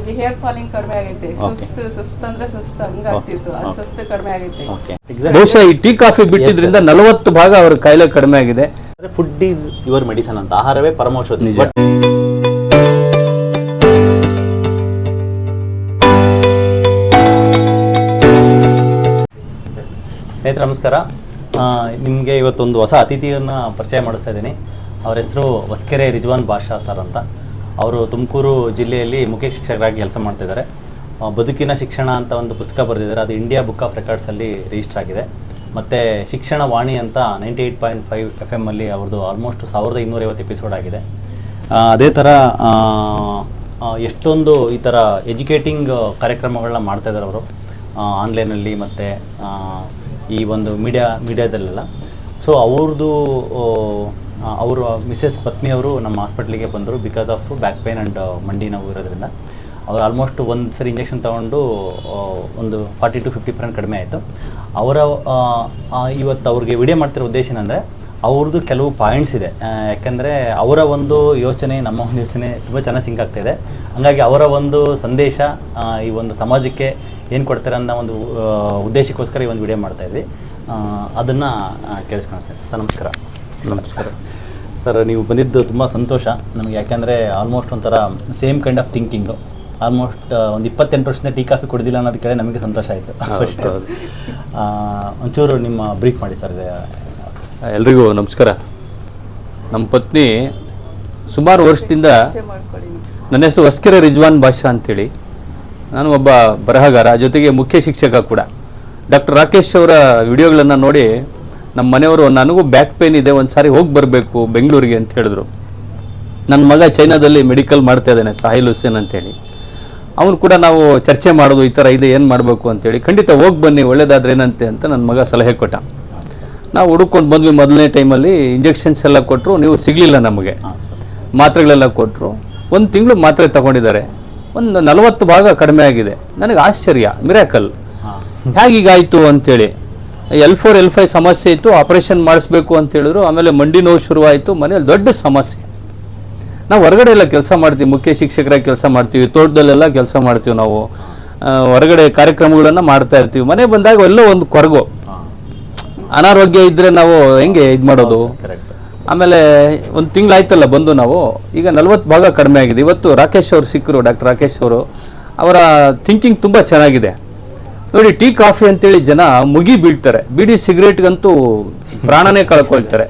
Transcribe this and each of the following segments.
ನನಗೆ hair falling ಕಡಿಮೆ ಆಗೈತೆ. ಸುಸ್ತಂದ್ರೆ ಸುಸ್ತು ಹಂಗಾಗ್ತಿತ್ತು, ಅದು ಸುಸ್ತು ಕಡಿಮೆ ಆಗೈತೆ. ಬಹುಶಃ ಈ ಟೀ ಕಾಫಿ ಬಿಟ್ಟಿದ್ರಿಂದ 40 ಭಾಗ ಅವ್ರ ಕಾಯಿಲೆ ಕಡಿಮೆ ಆಗಿದೆ. ಫುಡ್ ಈಸ್ ಯುವರ್ ಮೆಡಿಸನ್ ಅಂತ, ಆಹಾರವೇ ಪರಮೌಷಧಿ. ನಿಜ. ಸ್ನೇಹಿತರೆ ನಮಸ್ಕಾರ. ನಿಮಗೆ ಇವತ್ತೊಂದು ಹೊಸ ಅತಿಥಿಯನ್ನು ಪರಿಚಯ ಮಾಡಿಸ್ತಾ ಇದ್ದೀನಿ. ಅವರ ಹೆಸರು ಹೊಸಕೆರೆ ರಿಜ್ವಾನ್ ಬಾಷಾ ಸರ್ ಅಂತ. ಅವರು ತುಮಕೂರು ಜಿಲ್ಲೆಯಲ್ಲಿ ಮುಖ್ಯ ಶಿಕ್ಷಕರಾಗಿ ಕೆಲಸ ಮಾಡ್ತಿದ್ದಾರೆ. ಬದುಕಿನ ಶಿಕ್ಷಣ ಅಂತ ಒಂದು ಪುಸ್ತಕ ಬರೆದಿದ್ದಾರೆ. ಅದು ಇಂಡಿಯಾ ಬುಕ್ ಆಫ್ ರೆಕಾರ್ಡ್ಸಲ್ಲಿ ರಿಜಿಸ್ಟರ್ ಆಗಿದೆ. ಮತ್ತು ಶಿಕ್ಷಣ ವಾಣಿ ಅಂತ 98.5 FM ಅಲ್ಲಿ ಅವ್ರದ್ದು ಆಲ್ಮೋಸ್ಟ್ 1250 ಎಪಿಸೋಡ್ ಆಗಿದೆ. ಅದೇ ಥರ ಎಷ್ಟೊಂದು ಈ ಥರ ಎಜುಕೇಟಿಂಗ್ ಕಾರ್ಯಕ್ರಮಗಳನ್ನ ಮಾಡ್ತಾಯಿದ್ದಾರೆ ಅವರು ಆನ್ಲೈನಲ್ಲಿ ಮತ್ತು ಈ ಒಂದು ಮೀಡಿಯಾದಲ್ಲೆಲ್ಲ. ಸೊ ಅವ್ರದ್ದು ಅವರು ಮಿಸೆಸ್ ಪತ್ನಿಯವರು ನಮ್ಮ ಹಾಸ್ಪಿಟ್ಲಿಗೆ ಬಂದರು because of back pain and ಮಂಡಿ ನೋವು ಇರೋದ್ರಿಂದ. ಅವರು ಆಲ್ಮೋಸ್ಟ್ ಒಂದು ಸರಿ ಇಂಜೆಕ್ಷನ್ ತೊಗೊಂಡು ಒಂದು 40 to 50% ಕಡಿಮೆ ಆಯಿತು. ಅವರ ಇವತ್ತು ಅವ್ರಿಗೆ ವಿಡಿಯೋ ಮಾಡ್ತಿರೋ ಉದ್ದೇಶ ಏನಂದರೆ ಅವ್ರದ್ದು ಕೆಲವು ಪಾಯಿಂಟ್ಸ್ ಇದೆ. ಯಾಕೆಂದರೆ ಅವರ ಒಂದು ಯೋಚನೆ ನಮ್ಮ ಒಂದು ಯೋಚನೆ ತುಂಬ ಚೆನ್ನಾಗಿ ಸಿಂಕ್ ಆಗ್ತಾಯಿದೆ. ಹಾಗಾಗಿ ಅವರ ಒಂದು ಸಂದೇಶ ಈ ಒಂದು ಸಮಾಜಕ್ಕೆ ಏನು ಕೊಡ್ತಾರೆ ಅನ್ನೋ ಒಂದು ಉದ್ದೇಶಕ್ಕೋಸ್ಕರ ಈ ಒಂದು ವಿಡಿಯೋ ಮಾಡ್ತಾಯಿದ್ವಿ. ಅದನ್ನು ಕೇಳಿಸ್ಕೊಳ್ತೇನೆ. ಸರ್ ನಮಸ್ಕಾರ. ನಮಸ್ಕಾರ ಸರ್. ನೀವು ಬಂದಿದ್ದು ತುಂಬ ಸಂತೋಷ ನಮಗೆ. ಯಾಕೆಂದರೆ ಆಲ್ಮೋಸ್ಟ್ ಒಂಥರ same kind of thinking. Almost ಒಂದು 28 ವರ್ಷದಿಂದ ಟೀ ಕಾಫಿ ಕುಡಿದಿಲ್ಲ ಅನ್ನೋದು ಕೇಳಿ ನಮಗೆ ಸಂತೋಷ ಆಯಿತು. ಫಸ್ಟ್ ಒಂಚೂರು ನಿಮ್ಮ ಬ್ರೀಫ್ ಮಾಡಿ ಸರ್. ಎಲ್ರಿಗೂ ನಮಸ್ಕಾರ. ನಮ್ಮ ಪತ್ನಿ ಸುಮಾರು ವರ್ಷದಿಂದ, ನನ್ನ ಹೆಸರು ಹೊಸಕೆರೆ ರಿಜ್ವಾನ್ ಬಾಷಾ ಅಂತೇಳಿ, ನಾನು ಒಬ್ಬ ಬರಹಗಾರ, ಜೊತೆಗೆ ಮುಖ್ಯ ಶಿಕ್ಷಕ ಕೂಡ. ಡಾಕ್ಟರ್ ರಾಕೇಶ್ ಅವರ ವಿಡಿಯೋಗಳನ್ನು ನೋಡಿ ನಮ್ಮ ಮನೆಯವರು ನನಗೂ ಬ್ಯಾಕ್ ಪೇನ್ ಇದೆ, ಒಂದು ಸಾರಿ ಹೋಗಿ ಬರಬೇಕು ಬೆಂಗಳೂರಿಗೆ ಅಂತ ಹೇಳಿದ್ರು. ನನ್ನ ಮಗ ಚೈನಾದಲ್ಲಿ ಮೆಡಿಕಲ್ ಮಾಡ್ತಾ ಇದ್ದಾನೆ, ಸಾಹಿಲ್ ಹುಸೇನ್ ಅಂತೇಳಿ. ಅವನು ಕೂಡ ನಾವು ಚರ್ಚೆ ಮಾಡೋದು, ಈ ಥರ ಇದೆ, ಏನು ಮಾಡಬೇಕು ಅಂತೇಳಿ. ಖಂಡಿತ ಹೋಗಿ ಬನ್ನಿ, ಒಳ್ಳೇದಾದ್ರೆ ಏನಂತೆ ಅಂತ ನನ್ನ ಮಗ ಸಲಹೆ ಕೊಟ್ಟ. ನಾವು ಹುಡುಕೊಂಡು ಬಂದ್ವಿ. ಮೊದಲನೇ ಟೈಮಲ್ಲಿ ಇಂಜೆಕ್ಷನ್ಸ್ ಎಲ್ಲ ಕೊಟ್ಟರು, ನೀವು ಸಿಗಲಿಲ್ಲ ನಮಗೆ. ಮಾತ್ರೆಗಳೆಲ್ಲ ಕೊಟ್ಟರು. 1 ತಿಂಗಳು ಮಾತ್ರೆ ತಗೊಂಡಿದ್ದಾರೆ. ಒಂದು 40 ಭಾಗ ಕಡಿಮೆ ಆಗಿದೆ. ನನಗೆ ಆಶ್ಚರ್ಯ, ಮಿರಾಕಲ್, ಹೇಗೀಗಾಯಿತು ಅಂತೇಳಿ. L4 L5 ಸಮಸ್ಯೆ ಇತ್ತು, ಆಪರೇಷನ್ ಮಾಡಿಸ್ಬೇಕು ಅಂತ ಹೇಳಿದ್ರು. ಆಮೇಲೆ ಮಂಡಿ ನೋವು ಶುರುವಾಯಿತು. ಮನೆಯಲ್ಲಿ ದೊಡ್ಡ ಸಮಸ್ಯೆ. ನಾವು ಹೊರಗಡೆ ಎಲ್ಲ ಕೆಲಸ ಮಾಡ್ತೀವಿ, ಮುಖ್ಯ ಶಿಕ್ಷಕರಾಗಿ ಕೆಲಸ ಮಾಡ್ತೀವಿ, ತೋಟದಲ್ಲೆಲ್ಲ ಕೆಲಸ ಮಾಡ್ತೀವಿ. ನಾವು ಹೊರಗಡೆ ಕಾರ್ಯಕ್ರಮಗಳನ್ನು ಮಾಡ್ತಾ ಇರ್ತೀವಿ. ಮನೆ ಬಂದಾಗ ಎಲ್ಲೋ ಒಂದು ಕೊರಗು, ಅನಾರೋಗ್ಯ ಇದ್ದರೆ ನಾವು ಹೆಂಗೆ ಇದು ಮಾಡೋದು. ಆಮೇಲೆ 1 ತಿಂಗಳಾಯ್ತಲ್ಲ ಬಂದು ನಾವು. ಈಗ 40 ಭಾಗ ಕಡಿಮೆ ಆಗಿದೆ. ಇವತ್ತು ರಾಕೇಶ್ ಅವರು ಸಿಕ್ಕರು, ಡಾಕ್ಟರ್ ರಾಕೇಶ್ ಅವರು. ಅವರ ಥಿಂಕಿಂಗ್ ತುಂಬ ಚೆನ್ನಾಗಿದೆ. ನೋಡಿ, ಟೀ ಕಾಫಿ ಅಂತೇಳಿ ಜನ ಮುಗಿ ಬೀಳ್ತಾರೆ, ಬೀಡಿ ಸಿಗರೇಟ್ಗಂತೂ ಪ್ರಾಣನೇ ಕಳ್ಕೊಳ್ತಾರೆ.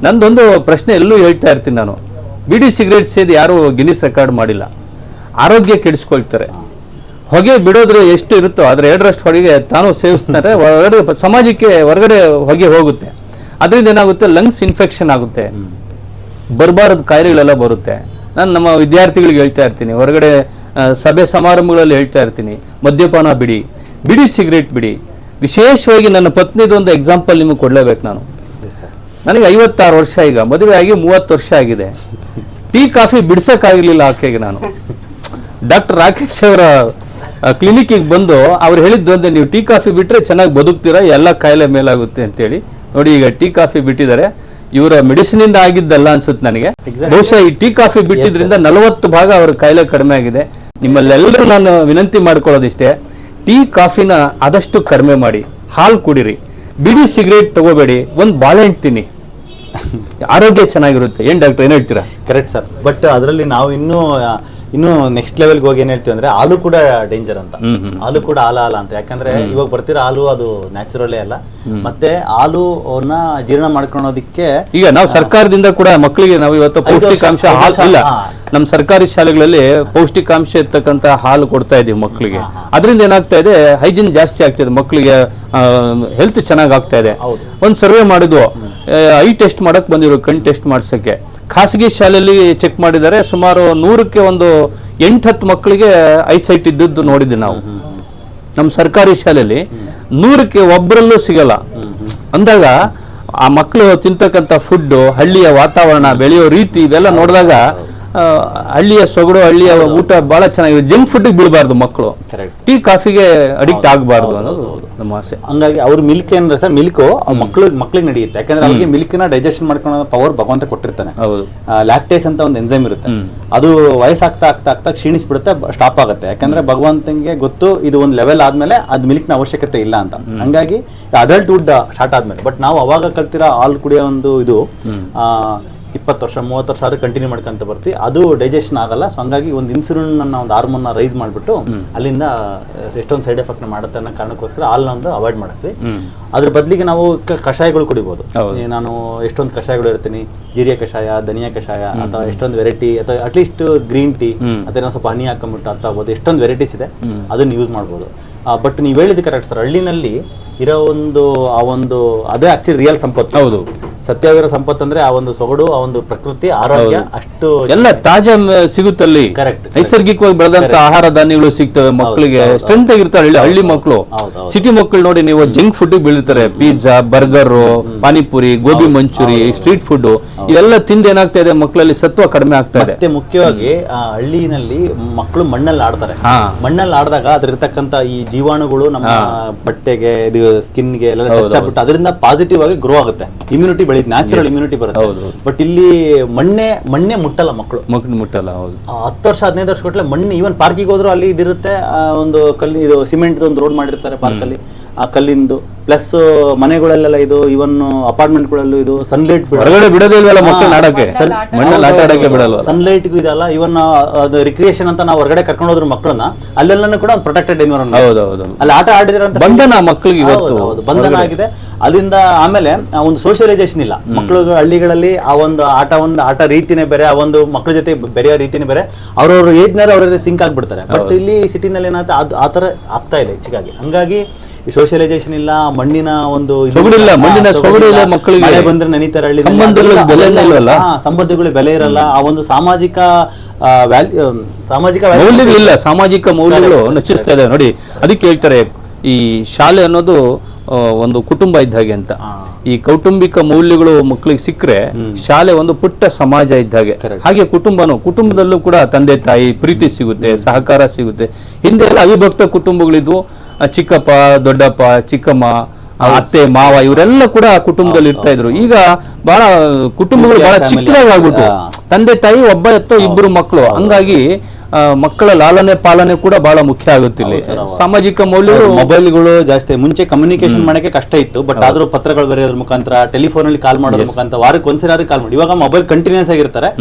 ನಂದೊಂದು ಪ್ರಶ್ನೆ ಎಲ್ಲೂ ಹೇಳ್ತಾ ಇರ್ತೀನಿ ನಾನು, ಬೀಡಿ ಸಿಗರೇಟ್ ಸೇದಿ ಯಾರು ಗಿನ್ನಿಸ್ ರೆಕಾರ್ಡ್ ಮಾಡಿಲ್ಲ. ಆರೋಗ್ಯ ಕೆಡಿಸ್ಕೊಳ್ತಾರೆ. ಹೊಗೆ ಬಿಡೋದ್ರೆ ಎಷ್ಟು ಇರುತ್ತೋ ಅದರ 2ರಷ್ಟು ಹೊಗೆ ತಾನು ಸೇವಿಸ್ತಾರೆ. ಹೊರಗಡೆ ಸಮಾಜಕ್ಕೆ ಹೊರಗಡೆ ಹೊಗೆ ಹೋಗುತ್ತೆ. ಅದರಿಂದ ಏನಾಗುತ್ತೆ, ಲಂಗ್ಸ್ ಇನ್ಫೆಕ್ಷನ್ ಆಗುತ್ತೆ, ಬರಬಾರದು ಕಾಯಿಲೆಗಳೆಲ್ಲ ಬರುತ್ತೆ. ನಾನು ನಮ್ಮ ವಿದ್ಯಾರ್ಥಿಗಳಿಗೆ ಹೇಳ್ತಾ ಇರ್ತೀನಿ, ಹೊರಗಡೆ ಸಭೆ ಸಮಾರಂಭಗಳಲ್ಲಿ ಹೇಳ್ತಾ ಇರ್ತೀನಿ, ಮದ್ಯಪಾನ ಬಿಡಿ, ಬಿಡಿ ಸಿಗರೇಟ್ ಬಿಡಿ. ವಿಶೇಷವಾಗಿ ನನ್ನ ಪತ್ನಿದೊಂದು ಎಕ್ಸಾಂಪಲ್ ನಿಮಗೆ ಕೊಡಲೇಬೇಕು. ನನಗೆ 56 ವರ್ಷ, ಈಗ ಮದುವೆ ಆಗಿ 30 ವರ್ಷ ಆಗಿದೆ. ಟೀ ಕಾಫಿ ಬಿಡ್ಸೋಕ್ಕಾಗಿರ್ಲಿಲ್ಲ ಆಕೆಗೆ. ನಾನು ಡಾಕ್ಟರ್ ರಾಕೇಶ್ ಅವರ ಕ್ಲಿನಿಕ್ಕಿಗೆ ಬಂದು ಅವ್ರು ಹೇಳಿದ್ದು ಅಂದ್ರೆ, ನೀವು ಟೀ ಕಾಫಿ ಬಿಟ್ಟರೆ ಚೆನ್ನಾಗಿ ಬದುಕ್ತೀರಾ, ಎಲ್ಲ ಕಾಯಿಲೆ ಮೇಲಾಗುತ್ತೆ ಅಂತೇಳಿ. ನೋಡಿ, ಈಗ ಟೀ ಕಾಫಿ ಬಿಟ್ಟಿದ್ದಾರೆ. ಇವರ ಮೆಡಿಸಿನಿಂದ ಆಗಿದ್ದಲ್ಲ ಅನ್ಸುತ್ತೆ ನನಗೆ. ಬಹುಶಃ ಈ ಟೀ ಕಾಫಿ ಬಿಟ್ಟಿದ್ರಿಂದ 40 ಭಾಗ ಅವ್ರ ಕಾಯಿಲೆ ಕಡಿಮೆ ಆಗಿದೆ. ನಿಮ್ಮಲ್ಲೆಲ್ಲರೂ ನಾನು ವಿನಂತಿ ಮಾಡ್ಕೊಳ್ಳೋದಿಷ್ಟೇ, ಟೀ ಕಾಫಿನ ಆದಷ್ಟು ಕಡಿಮೆ ಮಾಡಿ, ಹಾಲು ಕುಡಿರಿ, ಬಿಡಿ ಸಿಗರೇಟ್ ತಗೋಬೇಡಿ, ಒಂದು ಬಾಳೆಹಣ್ಣು ತಿನ್ನಿ, ಆರೋಗ್ಯ ಚೆನ್ನಾಗಿರುತ್ತೆ. ಏನ್ ಡಾಕ್ಟರ್, ಏನ್ ಹೇಳ್ತೀರಾ? Correct sir. ಬಟ್ ಅದರಲ್ಲಿ ನಾವು ಇನ್ನೂ ನೆಕ್ಸ್ಟ್ ಲೆವೆಲ್ಗೆ ಹೋಗಿ ಏನ್ ಹೇಳ್ತೀವಿ ಅಂದ್ರೆ, ಹಾಲು ಕೂಡ ಡೇಂಜರ್ ಅಂತ. ಹಾಲು ಕೂಡ ಹಾಲ ಅಂತ. ಯಾಕಂದ್ರೆ ಇವಾಗ ಬರ್ತಿರೋ ಹಾಲು ಅದು ನ್ಯಾಚುರಲೇ ಅಲ್ಲ. ಮತ್ತೆ ಹಾಲು ಅವ್ರನ್ನ ಜೀರ್ಣ ಮಾಡ್ಕೊಳೋದಿಕ್ಕೆ ಈಗ ನಾವು ಸರ್ಕಾರದಿಂದ ಕೂಡ ಮಕ್ಕಳಿಗೆ ನಾವು ಇವತ್ತು ಪೌಷ್ಟಿಕಾಂಶ ಹಾಲು ಇಲ್ಲ, ನಮ್ಮ ಸರ್ಕಾರಿ ಶಾಲೆಗಳಲ್ಲಿ ಪೌಷ್ಟಿಕಾಂಶ ಇರ್ತಕ್ಕಂಥ ಹಾಲು ಕೊಡ್ತಾ ಇದೀವಿ ಮಕ್ಕಳಿಗೆ. ಅದರಿಂದ ಏನಾಗ್ತಾ ಇದೆ, ಹೈಜಿನ್ ಜಾಸ್ತಿ ಆಗ್ತಿದೆ, ಮಕ್ಕಳಿಗೆ ಹೆಲ್ತ್ ಚೆನ್ನಾಗಿ ಆಗ್ತಾ ಇದೆ. ಒಂದು ಸರ್ವೆ ಮಾಡಿದ್ವು, ಐ ಟೆಸ್ಟ್ ಮಾಡಕ್ ಬಂದಿರೋ, ಕಣ್ ಟೆಸ್ಟ್ ಮಾಡ್ಸಕ್ಕೆ. ಖಾಸಗಿ ಶಾಲೆಯಲ್ಲಿ ಚೆಕ್ ಮಾಡಿದ್ದಾರೆ, ಸುಮಾರು 100ಕ್ಕೆ ಒಂದು 8-10 ಮಕ್ಕಳಿಗೆ ಐಸೈಟ್ ಇದ್ದದ್ದು ನೋಡಿದ್ವಿ ನಾವು. ನಮ್ಮ ಸರ್ಕಾರಿ ಶಾಲೆಯಲ್ಲಿ 100ಕ್ಕೆ ಒಬ್ಬರಲ್ಲೂ ಸಿಗಲ್ಲ ಅಂದಾಗ, ಆ ಮಕ್ಕಳು ತಿಂತಕ್ಕಂಥ ಫುಡ್, ಹಳ್ಳಿಯ ವಾತಾವರಣ, ಬೆಳೆಯೋ ರೀತಿ, ಇವೆಲ್ಲ ನೋಡಿದಾಗ ಹಳ್ಳಿಯ ಸೊಗಡು, ಹಳ್ಳಿಯ ಊಟ ಬಹಳ ಚೆನ್ನಾಗಿದೆ. ಜಂಕ್ ಫುಡ್ ಬೀಳಬಾರ್ದು ಮಕ್ಕಳು, ಟೀ ಕಾಫಿಗೆ ಅಡಿಕ್ಟ್ ಆಗಬಾರ್ದು ಅನ್ನೋದು ನಮ್ಮ ಆಸೆ. ಹಂಗಾಗಿ ಅವ್ರ ಮಿಲ್ಕ್ ಏನ್ರೆ ಸರ್, ಮಿಲ್ಕ್ ಮಕ್ಳಿಗೆ ನಡೆಯುತ್ತೆ. ಯಾಕಂದ್ರೆ ಅವ್ರಿಗೆ ಮಿಲ್ಕ್ನ ಡೈಜೆಷನ್ ಮಾಡ್ಕೊಳ್ಳೋ ಪವರ್ ಭಗವಂತ ಕೊಟ್ಟಿರ್ತಾನೆ. ಲ್ಯಾಕ್ಟೇಸ್ ಅಂತ ಒಂದು ಎನ್ಸೈಮ್ ಇರುತ್ತೆ, ಅದು ವಯಸ್ಸಾಗ್ತಾ ಆಗ್ತಾ ಆಗ್ತಾ ಕ್ಷೀಣಿಸ್ಬಿಡುತ್ತೆ, ಸ್ಟಾಪ್ ಆಗುತ್ತೆ. ಯಾಕಂದ್ರೆ ಭಗವಂತನಿಗೆ ಗೊತ್ತು ಇದು ಒಂದು ಲೆವೆಲ್ ಆದ್ಮೇಲೆ ಅದು ಮಿಲ್ಕ್ನ ಅವಶ್ಯಕತೆ ಇಲ್ಲ ಅಂತ. ಹಂಗಾಗಿ ಅಡಲ್ಟ್ಹುಡ್ ಸ್ಟಾರ್ಟ್ ಆದ್ಮೇಲೆ, ಬಟ್ ನಾವು ಅವಾಗ ಕಲ್ತಿರೋ ಹಾಲು ಕುಡಿಯೋ ಒಂದು ಇದು 20 ವರ್ಷ 30 ವರ್ಷ ಆದ್ರೆ ಕಂಟಿನ್ಯೂ ಮಾಡ್ಕೊಂತ ಬರ್ತೀವಿ, ಅದು ಡೈಜೆಷನ್ ಆಗಲ್ಲ. ಸೊ ಹಂಗಾಗಿ ಒಂದು ಇನ್ಸುಲಿನ್ ಒಂದು ಹಾರ್ಮೋನ್ ರೈಸ್ ಮಾಡಿಬಿಟ್ಟು ಅಲ್ಲಿಂದ ಎಷ್ಟೊಂದು ಸೈಡ್ ಎಫೆಕ್ಟ್ ಮಾಡುತ್ತೆ ಅನ್ನೋ ಕಾರಣಕ್ಕೋಸ್ಕರ ಹಾಲನ್ನ ಅವಾಯ್ಡ್ ಮಾಡ್ತೀವಿ. ಅದ್ರ ಬದಲಿಗೆ ನಾವು ಕಷಾಯಗಳು ಕುಡಿಬಹುದು. ನಾನು ಎಷ್ಟೊಂದು ಕಷಾಯಗಳು ಇರ್ತೀನಿ, ಜೀರಿಗೆ ಕಷಾಯ, ಧನಿಯಾ ಕಷಾಯ, ಅಥವಾ ಎಷ್ಟೊಂದು ವೆರೈಟಿ, ಅಥವಾ ಅಟ್ಲೀಸ್ಟ್ ಗ್ರೀನ್ ಟೀ, ಅದೇ ನಾವು ಸ್ವಲ್ಪ ಹನಿ ಹಾಕೊಂಡ್ಬಿಟ್ಟು ಅರ್ಥ ಆಗ್ಬೋದು, ಎಷ್ಟೊಂದು ವೆರೈಟೀಸ್ ಇದೆ, ಅದನ್ನ ಯೂಸ್ ಮಾಡ್ಬೋದು. ಬಟ್ ನೀವು ಹೇಳಿದ ಕರೆಕ್ಟ್ ಸರ್, ಹಳ್ಳಿನಲ್ಲಿ ಇರೋ ಒಂದು ಅದೇ ಆಕ್ಚುಲಿ ರಿಯಲ್ ಸಂಪತ್ತು. ಹೌದು, ಸತ್ಯವಾಗಿರೋ ಸಂಪತ್ತು ಅಂದ್ರೆ ಆ ಒಂದು ಸೊಗಡು, ಆ ಒಂದು ಪ್ರಕೃತಿ, ಆರೋಗ್ಯ, ಅಷ್ಟು ಎಲ್ಲ ತಾಜಾ ಸಿಗುತ್ತಲ್ಲಿ. ಕರೆಕ್ಟ್, ನೈಸರ್ಗಿಕವಾಗಿ ಬೆಳೆದಂತ ಆಹಾರ ಧಾನ್ಯಗಳು ಸಿಗ್ತವೆ ಮಕ್ಕಳಿಗೆ, ಸ್ಟ್ರೆಂತ್ ಆಗಿರ್ತಾರೆ ಹಳ್ಳಿ ಮಕ್ಕಳು. ಸಿಟಿ ಮಕ್ಕಳು ನೋಡಿ ನೀವು ಜಂಕ್ ಫುಡ್ ಬೀಳ್ತಾರೆ, pizza, burger, panipuri, gobi manchuri, street food ಇವೆಲ್ಲ ತಿಂದು ಏನಾಗ್ತಾ ಇದೆ, ಮಕ್ಕಳಲ್ಲಿ ಸತ್ವ ಕಡಿಮೆ ಆಗ್ತಾ ಇದೆ. ಮತ್ತೆ ಮುಖ್ಯವಾಗಿ ಹಳ್ಳಿನಲ್ಲಿ ಮಕ್ಕಳು ಮಣ್ಣಲ್ಲಿ ಆಡ್ತಾರೆ. ಮಣ್ಣಲ್ಲಿ ಆಡಿದಾಗ ಅದ್ರಿರ್ತಕ್ಕಂಥ ಈ ಜೀವಾಣುಗಳು ನಮ್ಮ ಬಟ್ಟೆಗೆ, ಸ್ಕಿನ್ಗೆ ಎಲ್ಲ ಟಚ್ ಆಗ್ಬಿಟ್ಟು ಅದರಿಂದ ಪಾಸಿಟಿವ್ ಆಗಿ ಗ್ರೋ ಆಗುತ್ತೆ, ಇಮ್ಯುನಿಟಿ ಬೆಳೆಯುತ್ತೆ, ನ್ಯಾಚುರಲ್ ಇಮ್ಯುನಿಟಿ ಬರುತ್ತೆ. ಬಟ್ ಇಲ್ಲಿ ಮಣ್ಣೆ ಮುಟ್ಟಲ್ಲ ಮಕ್ಕಳು, ಮುಟ್ಟಲ್ಲ. 10 ವರ್ಷ 15 ವರ್ಷ ಕೊಟ್ಲೆ ಮಣ್ಣು, ಈವನ್ ಪಾರ್ಕಿಗೆ ಹೋದ್ರು ಅಲ್ಲಿ ಇದಿರುತ್ತೆ, ಒಂದು ಕಲ್ಲಿ, ಇದು ಸಿಮೆಂಟ್ ಒಂದು ರೋಡ್ ಮಾಡಿರ್ತಾರೆ ಪಾರ್ಕ್ ಅಲ್ಲಿ, ಆ ಕಲ್ಲಿಂದು. ಪ್ಲಸ್ ಮನೆಗಳಲ್ಲೆಲ್ಲ ಇದು, ಇವನ್ ಅಪಾರ್ಟ್ಮೆಂಟ್ಗಳಲ್ಲೂ ಇದು ಸನ್ಲೈಟ್ ಬಿಡೋದಿಲ್ವಲ್ಲ ಮಕ್ಕಳು ಆಡಕ್ಕೆ, ಮಣ್ಣಲ್ಲಿ ಆಟ ಆಡಕ್ಕೆ ಬಿಡಲ್ಲ, ಸನ್ಲೈಟ್ಗೂ ಇದೆಲ್ಲ. ಇವನ್ ಅದು ರಿಕ್ರಿಯೇಷನ್ ಅಂತ ನಾವು ಹೊರಗಡೆ ಕರ್ಕೊಂಡು ಹೋದ್ರು ಮಕ್ಕಳನ್ನ, ಅಲ್ಲೆಲ್ಲ ಕೂಡ ಒಂದು ಪ್ರೊಟೆಕ್ಟೆಡ್ ಎನ್ವಿರಾನ್ಮೆಂಟ್, ಅಲ್ಲಿ ಆಟ ಆಡಿದ್ರೆ ಬಂಧನ ಮಕ್ಕಳಿಗೆ ಬಂಧನ ಆಗಿದೆ. ಅದರಿಂದ ಆಮೇಲೆ ಒಂದು ಸೋಷಿಯಲೈಸೇಷನ್ ಇಲ್ಲ ಮಕ್ಕಳು. ಹಳ್ಳಿಗಳಲ್ಲಿ ಆ ಒಂದು ಆಟ ರೀತಿನೇ ಬೇರೆ, ಆ ಒಂದು ಮಕ್ಕಳ ಜೊತೆ ಬೆರೆಯೋ ರೀತಿನೇ ಬೇರೆ, ಅವ್ರವ್ರ ಏಜ್ನಾರ ಅವ್ರ ಸಿಂಕ್ ಆಗ್ಬಿಡ್ತಾರೆ. ಬಟ್ ಇಲ್ಲಿ ಸಿಟಿನಲ್ಲಿ ಏನಾಗುತ್ತೆ, ಅದು ಆ ಥರ ಆಗ್ತಾ ಇಲ್ಲ ಹೆಚ್ಚಿಗಾಗಿ. ಹಂಗಾಗಿ ಸೋಷಿಯಲೈಸೇಷನ್ ಇಲ್ಲ, ಮಣ್ಣಿನ ಒಂದು ಮಕ್ಕಳಿಗೆ ಮಳೆ ಬಂದ್ರೆ ನೆನೀತಾರೆ, ಹಳ್ಳಿ ಸಂಬಂಧಗಳು ಬೆಲೆ ಇರಲ್ಲ, ಆ ಒಂದು ಸಾಮಾಜಿಕ ಮೌಲ್ಯಗಳಿಲ್ಲ, ಸಾಮಾಜಿಕ ಮೌಲ್ಯಗಳು ನಶಿಸ್ತಾ ಇದೆ ನೋಡಿ. ಅದಕ್ಕೆ ಹೇಳ್ತಾರೆ ಈ ಶಾಲೆ ಅನ್ನೋದು ಒಂದು ಕುಟುಂಬ ಇದ್ದ ಹಾಗೆ ಅಂತ. ಈ ಕೌಟುಂಬಿಕ ಮೌಲ್ಯಗಳು ಮಕ್ಕಳಿಗೆ ಸಿಕ್ಕರೆ ಶಾಲೆ ಒಂದು ಪುಟ್ಟ ಸಮಾಜ ಇದ್ದ ಹಾಗೆ. ಹಾಗೆ ಕುಟುಂಬದಲ್ಲೂ ಕೂಡ ತಂದೆ ತಾಯಿ ಪ್ರೀತಿ ಸಿಗುತ್ತೆ, ಸಹಕಾರ ಸಿಗುತ್ತೆ. ಹಿಂದೆ ಎಲ್ಲ ಅವಿಭಕ್ತ ಕುಟುಂಬಗಳಿದ್ವು, ಚಿಕ್ಕಪ್ಪ, ದೊಡ್ಡಪ್ಪ, ಚಿಕ್ಕಮ್ಮ, ಅತ್ತೆ, ಮಾವ ಇವರೆಲ್ಲ ಕೂಡ ಕುಟುಂಬದಲ್ಲಿ ಇರ್ತಾ ಇದ್ರು. ಈಗ ಬಹಳ ಕುಟುಂಬಗಳು ಬಹಳ ಚಿಕ್ಕದಾಗಿ ಆಗ್ಬಿಟ್ಟು, ತಂದೆ ತಾಯಿ ಒಬ್ಬ ಅಥವಾ ಇಬ್ಬರು ಮಕ್ಕಳು. ಹಂಗಾಗಿ ಮಕ್ಕಳ ಲಾಲನೆ ಪಾಲನೆ ಕೂಡ ಬಹಳ ಮುಖ್ಯ ಆಗುತ್ತೆ ಇಲ್ಲಿ. ಸಾಮಾಜಿಕ ಮೌಲ್ಯಗಳು, ಮೊಬೈಲ್ಗಳು ಜಾಸ್ತಿ. ಮುಂಚೆ ಕಮ್ಯುನಿಕೇಶನ್ ಮಾಡಕ್ಕೆ ಕಷ್ಟ ಇತ್ತು, ಬಟ್ ಆದ್ರೂ ಪತ್ರಗಳು ಬರೆಯೋದ್ರ ಮುಖಾಂತರ, ಟೆಲಿಫೋನ್ ಅಲ್ಲಿ ಕಾಲ್ ಮಾಡೋದ್ರ ಮುಖಾಂತರ, ವಾರಕ್ಕೆ ಒಂದ್ಸರಿ ಕಾಲ್ ಮಾಡಿ. ಇವಾಗ ಮೊಬೈಲ್ ಕಂಟಿನ್ಯೂಸ್ ಆಗಿರ್ತಾರೆ,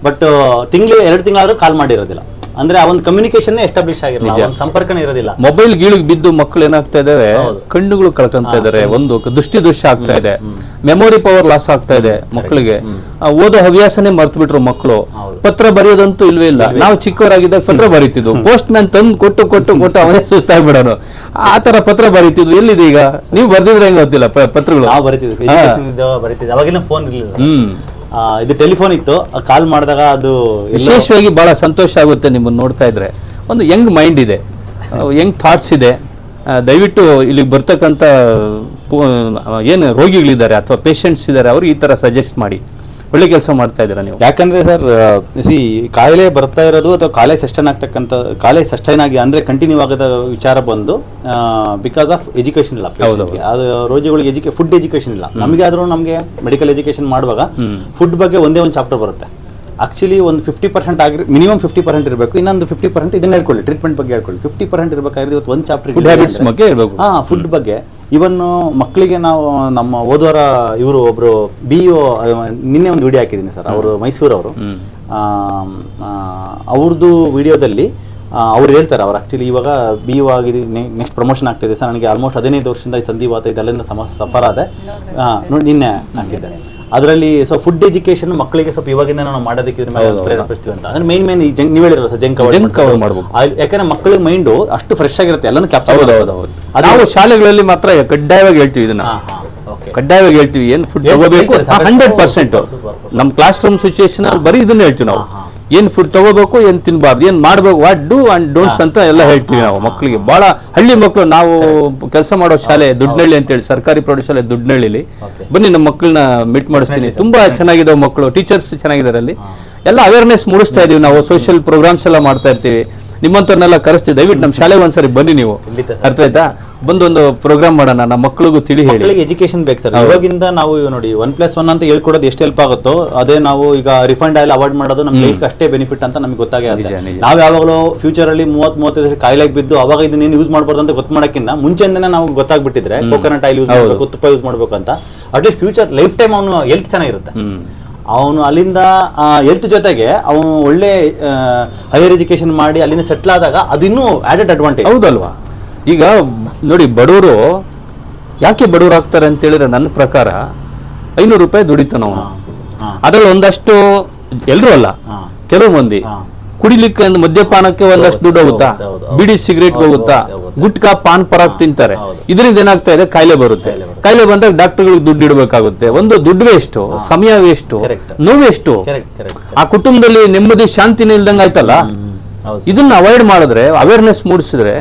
ಬಟ್ ತಿಂಗಳು 2 ತಿಂಗಳಾದ್ರೂ ಕಾಲ್ ಮಾಡಿರೋದಿಲ್ಲ. ಅಂದ್ರೆ ಆ ಒಂದು ಕಮ್ಯುನಿಕೇಶನ್ ಎಸ್ಟಾಬ್ಲಿಷ್ ಆಗಿರಲ್ಲ, ಸಂಪರ್ಕನೇ ಇರೋದಿಲ್ಲ. ಮೊಬೈಲ್ ಗೀಳಿಗೆ ಬಿದ್ದು ಮಕ್ಕಳು ಏನಾಗ್ತಾ ಇದಾವೆ, ಕಣ್ಣುಗಳು ಕಳ್ಕೊಂತ ಇದಾರೆ, ಒಂದು ದೃಶ್ಯ ಆಗ್ತಾ ಇದೆ, ಮೆಮೊರಿ ಪವರ್ ಲಾಸ್ ಆಗ್ತಾ ಇದೆ ಮಕ್ಕಳಿಗೆ. ಓದೋ ಹವ್ಯಾಸನೇ ಮರ್ತು ಬಿಟ್ರು ಮಕ್ಕಳು. ಪತ್ರ ಬರೆಯೋದಂತೂ ಇಲ್ವೇ ಇಲ್ಲ. ನಾವು ಚಿಕ್ಕವರಾಗಿದ್ದಾಗ ಪತ್ರ ಬರೀತಿದ್ವು, ಪೋಸ್ಟ್ ಮ್ಯಾನ್ ತಂದು ಕೊಟ್ಟು ಅವನೇ ಸುಸ್ತಾಗ್ಬಿಡೋನು, ಆ ತರ ಪತ್ರ ಬರೀತಿದ್ವು. ಎಲ್ಲಿದೆ ಈಗ? ನೀವು ಬರ್ದಿದ್ರೆ ಹೆಂಗ ಗೊತ್ತಿಲ್ಲ ಪತ್ರಗಳು? ಬರೀತಿದ್ವಿ, ಅವಾಗಿನ ಫೋನ್ ಇರಲಿಲ್ಲ, ಇದು ಟೆಲಿಫೋನ್ ಇತ್ತು. ಕಾಲ್ ಮಾಡಿದಾಗ ಅದು ವಿಶೇಷವಾಗಿ ಬಹಳ ಸಂತೋಷ ಆಗುತ್ತೆ ನಿಮ್ಮನ್ನು ನೋಡ್ತಾ ಇದ್ರೆ. ಒಂದು ಯಂಗ್ ಮೈಂಡ್ ಇದೆ, ಯಂಗ್ ಥಾಟ್ಸ್ ಇದೆ. ದಯವಿಟ್ಟು ಇಲ್ಲಿಗೆ ಬರ್ತಕ್ಕಂಥ ಏನು ರೋಗಿಗಳಿದ್ದಾರೆ ಅಥವಾ ಪೇಷಂಟ್ಸ್ ಇದ್ದಾರೆ, ಅವ್ರಿಗೆ ಈ ಥರ ಸಜೆಸ್ಟ್ ಮಾಡಿ. ಒಳ್ಳೆ ಕೆಲಸ ಮಾಡ್ತಾ ಇದ್ದೀರಾ ನೀವು. ಯಾಕಂದ್ರೆ ಸರ್, ಕಾಯಿಲೆ ಬರ್ತಾ ಇರೋದು ಅಥವಾ ಕಾಯಿಲೆ ಸಸ್ಟೈನ್ ಆಗಿ ಅಂದ್ರೆ ಕಂಟಿನ್ಯೂ ಆಗದ ವಿಚಾರ ಬಂದು ಬಿಕಾಸ್ ಆಫ್ ಎಜುಕೇಶನ್ ಇಲ್ಲ. ಅದು ರೋಗಿಗಳಿಗೆ ಫುಡ್ ಎಜುಕೇಶನ್ ಇಲ್ಲ. ನಮಗೆ ಮೆಡಿಕಲ್ ಎಜುಕೇಶನ್ ಮಾಡುವಾಗ ಫುಡ್ ಬಗ್ಗೆ ಒಂದೇ ಒಂದು ಚಾಪ್ಟರ್ ಬರುತ್ತೆ. ಆಕ್ಚುಲಿ ಒಂದು 50% ಆಗಿ ಮಿನಿಮಮ್ 50% ಇರಬೇಕು, ಇನ್ನೊಂದು 50% ಇದನ್ನ ಹೇಳ್ಕೊಳ್ಳಿ, ಟ್ರೀಟ್ಮೆಂಟ್ ಬಗ್ಗೆ ಹೇಳ್ಕೊಳ್ಳಿ. 50% ಇರಬೇಕಾದ್ರೆ ಇವತ್ತು ಒಂದು ಚಾಪ್ಟರ್ ಫುಡ್ ಬಗ್ಗೆ. ಇವನ್ ಮಕ್ಕಳಿಗೆ ನಾವು ನಮ್ಮ ಓದೋರ ಇವರು ಒಬ್ರು BO ನಿನ್ನೆ ಒಂದು ವಿಡಿಯೋ ಹಾಕಿದ್ದೀನಿ ಸರ್, ಅವರು ಮೈಸೂರವರು. ಅವ್ರದ್ದು ವಿಡಿಯೋದಲ್ಲಿ ಅವ್ರು ಹೇಳ್ತಾರೆ, ಅವ್ರು ಆಕ್ಚುಲಿ ಇವಾಗ BO ಆಗಿದೆ, ನೆಕ್ಸ್ಟ್ ಪ್ರಮೋಷನ್ ಆಗ್ತಿದೆ ಸರ್, ನನಗೆ ಆಲ್ಮೋಸ್ಟ್ 15 ವರ್ಷದಿಂದ ಈ ಸಂಧಿವಾತ ಇದೆಲ್ಲ ಸಫರ್ ಆದೆ. ನೋಡಿ ನಿನ್ನೆ ಹಾಕಿದ್ದೆ ಅದರಲ್ಲಿ. ಸೊ ಫುಡ್ ಎಜುಕೇಶನ್ ಮಕ್ಕಳಿಗೆ ಸ್ವಲ್ಪ ಇವಾಗಿಂದ ನಾವು ಮಾಡೋದಕ್ಕೆ ಪ್ರೇರೇಪಿಸ್ತೀವಿ ಅಂತ. ಅಂದ್ರೆ ಮೇನ್ ನೀವು ಹೇಳಿರಲ್ಲ ಸರ್, ಜಂಕ್ ಅವಾಯ್ಡ್ ಮಾಡಬೇಕು. ಯಾಕಂದ್ರೆ ಮಕ್ಕಳಿಗೆ ಮೈಂಡ್ ಅಷ್ಟು ಫ್ರೆಶ್ ಆಗಿರುತ್ತೆ, ಎಲ್ಲಾನು ಕ್ಯಾಪ್ಚರ್. ನಾವು ಶಾಲೆಗಳಲ್ಲಿ ಮಾತ್ರ ಕಡ್ಡಾಯವಾಗಿ ಹೇಳ್ತೀವಿ, ಇದನ್ನ ಕಡ್ಡಾಯವಾಗಿ ಹೇಳ್ತೀವಿ. ಏನ್ ಫುಡ್ ತಗೋಬೇಕು 100%. ನಮ್ಮ ಕ್ಲಾಸ್ ರೂಮ್ ಸಿಚುಯೇಷನ್ ಅಲ್ಲಿ ಬರೀ ಇದನ್ನ ಹೇಳ್ತೀವಿ ನಾವು. ಏನ್ ಫುಡ್ ತಗೋಬೇಕು, ಏನ್ ತಿನ್ಬಾರ್ದು, ಏನ್ ಮಾಡ್ಬೇಕು, ವಾಟ್ ಡೂ ಅಂಡ್ ಡೋಂಟ್ಸ್ ಅಂತ ಎಲ್ಲ ಹೇಳ್ತೀವಿ ನಾವು ಮಕ್ಕಳಿಗೆ. ಬಹಳ ಹಳ್ಳಿ ಮಕ್ಕಳು, ನಾವು ಕೆಲಸ ಮಾಡೋ ಶಾಲೆ ದುಡ್ನಳ್ಳಿ ಅಂತೇಳಿ, ಸರ್ಕಾರಿ ಪ್ರೌಢಶಾಲೆ ದುಡ್ನಳ್ಳಿಲಿ. ಬನ್ನಿ ನಮ್ಮ ಮಕ್ಕಳನ್ನ ಮೀಟ್ ಮಾಡಿಸ್ತೀನಿ. ತುಂಬಾ ಚೆನ್ನಾಗಿದ್ದಾವೆ ಮಕ್ಕಳು, ಟೀಚರ್ಸ್ ಚೆನ್ನಾಗಿದ್ದಾರೆ ಅಲ್ಲಿ. ಎಲ್ಲ ಅವೇರ್ನೆಸ್ ಮೂಡಿಸ್ತಾ ಇದೀವಿ ನಾವು, ಸೋಷಿಯಲ್ ಪ್ರೋಗ್ರಾಮ್ಸ್ ಎಲ್ಲ ಮಾಡ್ತಾ ಇರ್ತೀವಿ. ನಿಮ್ಮಂತವ್ರನ್ನೆಲ್ಲ ಕರೆಸ್ತೀವಿ, ದಯವಿಟ್ಟು ನಮ್ಮ ಶಾಲೆಗೆ ಒಂದ್ಸರಿ ಬನ್ನಿ ನೀವು, ಅರ್ಥ ಆಯ್ತಾ? ಬಂದೊಂದು ಪ್ರೋಗ್ರಾಮ್ ಮಾಡೋಣ, ನಮ್ಮ ಮಕ್ಕಳಿಗೂ ತಿಳಿ ಹೇಳಿ. ಎಜುಕೇಶನ್ ಬೇಕು ಸರ್. ಇವಾಗಿಂದ ನಾವು ನೋಡಿ 1+1 ಅಂತ ಹೇಳ್ಕೊಡೋದು ಎಷ್ಟು ಹೆಲ್ಪ್ ಆಗುತ್ತೋ ಅದೇ ನಾವು ಈಗ ರಿಫೈಂಡ್ ಆಯಿಲ್ ಅವಾಯ್ಡ್ ಮಾಡೋದು ನಮ್ಮ ಲೈಫ್ ಅಷ್ಟೇ ಬೆನಿಫಿಟ್ ಅಂತ ನಮಗೆ ಗೊತ್ತಾಗೇ ಆಗುತ್ತೆ. ನಾವು ಯಾವಾಗಲೂ ಫ್ಯೂಚರ್ ಅಲ್ಲಿ 30-35 ವರ್ಷ ಕಾಯಿಲೆಗೆ ಬಿದ್ದು ಅವಾಗ ಇದನ್ನೇನು ಯೂಸ್ ಮಾಡ್ಬಾರ್ದು ಅಂತ ಗೊತ್ತು ಮಾಡೋಕ್ಕಿಂತ ಮುಂಚೆಯಿಂದನೇ ನಾವು ಗೊತ್ತಾಗ್ಬಿಟ್ಟಿದ್ರೆ ಕೋಕೋನಟ್ ಆಯಿಲ್ ಯೂಸ್ ಮಾಡಬೇಕು, ತುಪ್ಪ ಯೂಸ್ ಮಾಡಬೇಕು ಅಂತ, ಅಟ್ಲೀಸ್ಟ್ ಫ್ಯೂಚರ್ ಲೈಫ್ ಟೈಮ್ ಅವನು ಹೆಲ್ತ್ ಚೆನ್ನಾಗಿರುತ್ತೆ. ಅವನು ಅಲ್ಲಿಂದ ಹೆಲ್ತ್ ಜೊತೆಗೆ ಅವನು ಒಳ್ಳೆ ಹೈಯರ್ ಎಜುಕೇಶನ್ ಮಾಡಿ ಅಲ್ಲಿಂದ ಸೆಟ್ಲ್ ಆದಾಗ ಅದು ಇನ್ನೂ ಆಡೆಡ್ ಅಡ್ವಾಂಟೇಜ್. ಹೌದಲ್ವಾ? ಈಗ ನೋಡಿ, ಬಡವರು ಯಾಕೆ ಬಡವರು ಆಗ್ತಾರೆ ಅಂತ ಹೇಳಿದ್ರೆ ನನ್ನ ಪ್ರಕಾರ 500 ರೂಪಾಯಿ ದುಡಿತಾನ ಅವನು. ಅದ್ರಲ್ಲಿ ಒಂದಷ್ಟು, ಎಲ್ಲರೂ ಅಲ್ಲ, ಕೆಲವು ಮಂದಿ ಕುಡಿಲಿಕ್ಕೆ ಮದ್ಯಪಾನಕ್ಕೆ ಒಂದಷ್ಟು ದುಡ್ಡು ಹೋಗುತ್ತಾ, ಬಿಡಿ ಸಿಗರೇಟ್ ಹೋಗುತ್ತಾ, ಗುಟ್ಕಾ ಪಾನ್ ಪರಾಗ್ ತಿಂತಾರೆ. ಇದರಿಂದ ಏನಾಗ್ತಾ ಇದೆ, ಕಾಯಿಲೆ ಬರುತ್ತೆ. ಕಾಯಿಲೆ ಬಂದಾಗ ಡಾಕ್ಟರ್ಗಳಿಗೆ ದುಡ್ಡು ಇಡಬೇಕಾಗುತ್ತೆ. ಒಂದು ದುಡ್ಡು ವೇಸ್ಟ್, ಸಮಯ ವೇಸ್ಟ್, ನೋವೆಷ್ಟು, ಆ ಕುಟುಂಬದಲ್ಲಿ ನೆಮ್ಮದಿ ಶಾಂತಿನೇ ಇಲ್ದಂಗೆ ಆಯ್ತಲ್ಲ. ಇದನ್ನ ಅವಾಯ್ಡ್ ಮಾಡಿದ್ರೆ, ಅವೇರ್ನೆಸ್ ಮೂಡಿಸಿದ್ರೆ,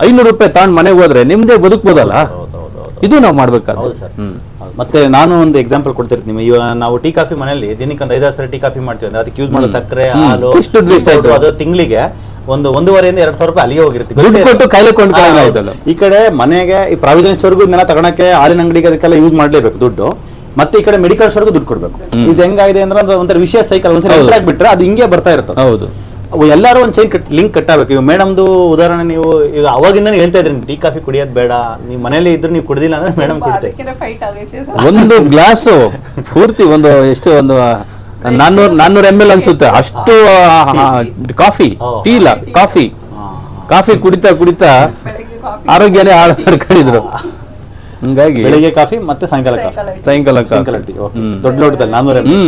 500 ರೂಪಾಯಿ ತಗೊಂಡು ಮನೆಗೆ ಹೋದ್ರೆ ನಿಮ್ದೇ ಬದುಕ್ಬೋದಲ್ಲ. ಇದು ನಾವು ಮಾಡ್ಬೇಕಾದ್ರೆ. ಮತ್ತೆ ನಾನು ಒಂದು ಎಕ್ಸಾಂಪಲ್ ಕೊಡ್ತಿರ್ತೀನಿ. ಇವಾಗ ನಾವು ಟೀ ಕಾಫಿ ಮನೆಯಲ್ಲಿ ದಿನಕ್ಕೆ ಒಂದು 5-6 ಸಲ ಟೀ ಕಾಫಿ ಮಾಡ್ತೀವಿ ಅಂದ್ರೆ ಅದಕ್ಕೆ ಯೂಸ್ ಮಾಡೋ ಸಕ್ಕರೆ, ಹಾಲು, ಅದು ತಿಂಗಳಿಗೆ 1-1.5 ಇಂದ 2,000 ರೂಪಾಯಿ ಅಲ್ಲಿಗೆ ಹೋಗಿರುತ್ತೆ. ಈ ಕಡೆ ಮನೆಗೆ ಈ ಪ್ರಾವಿಷನ್ ಸ್ಟೋರ್ಗೂ ಇದನ್ನೆಲ್ಲ ತಗೊಳಕ್ಕೆ, ಹಾಲಿನ ಅಂಗಡಿಗೆ ಅದಕ್ಕೆಲ್ಲ ಯೂಸ್ ಮಾಡ್ಲೇಬೇಕು ದುಡ್ಡು. ಮತ್ತೆ ಈ ಕಡೆ ಮೆಡಿಕಲ್ ಸ್ಟೋರ್ಗೂ ದುಡ್ಡು ಕೊಡ್ಬೇಕು. ಇದು ಹೆಂಗಾಗಿದೆ ಅಂದ್ರೆ ಒಂಥರ ವಿಷಯ ಸೈಕಲ್, ಒಂದ್ಸಲ ಎಂಟರ್ ಆಗ್ಬಿಟ್ರೆ ಅದು ಹಿಂಗೆ ಬರ್ತಾ ಇರುತ್ತೆ. ಹೌದು, ಎಲ್ಲರೂ ಒಂದು ಚೈನ್ ಲಿಂಕ್ ಕಟ್ಟಾಗಬೇಕು. ಇವಾಗ ಮೇಡಮ್ದು ಉದಾಹರಣೆ ನೀವು ಈಗ ಅವಾಗಿಂದಾನೆ ಹೇಳ್ತಾ ಇದ್ರಿ, ಟೀ ಕಾಫಿ ಕುಡಿಯೋದು ಬೇಡ, ನೀವು ಮನೇಲಿ ಇದ್ರೆ ನೀವು ಕುಡಿದಿಲ್ಲ ಅಂದ್ರೆ ಮೇಡಮ್ ಕುಡಿತಾರೆ. ಒಂದು ಗ್ಲಾಸು ಪೂರ್ತಿ ಒಂದು ಎಷ್ಟು, ಒಂದು 400 ml ಅನ್ಸುತ್ತೆ ಅಷ್ಟು ಕಾಫಿ, ಟೀ ಇಲ್ಲ ಕಾಫಿ ಕುಡಿತಾ ಕುಡಿತಾ ಆರೋಗ್ಯನೇ ಹಾಳು ಮಾಡ್ಕೊಂಡಿದ್ರು. ಹಂಗಾಗಿ ಬೆಳಿಗ್ಗೆ ಕಾಫಿ ಮತ್ತೆ ಸಾಯಂಕಾಲ ಟೀ. ದೊಡ್ಡ ಲೋಟದಲ್ಲಿ 400 ml.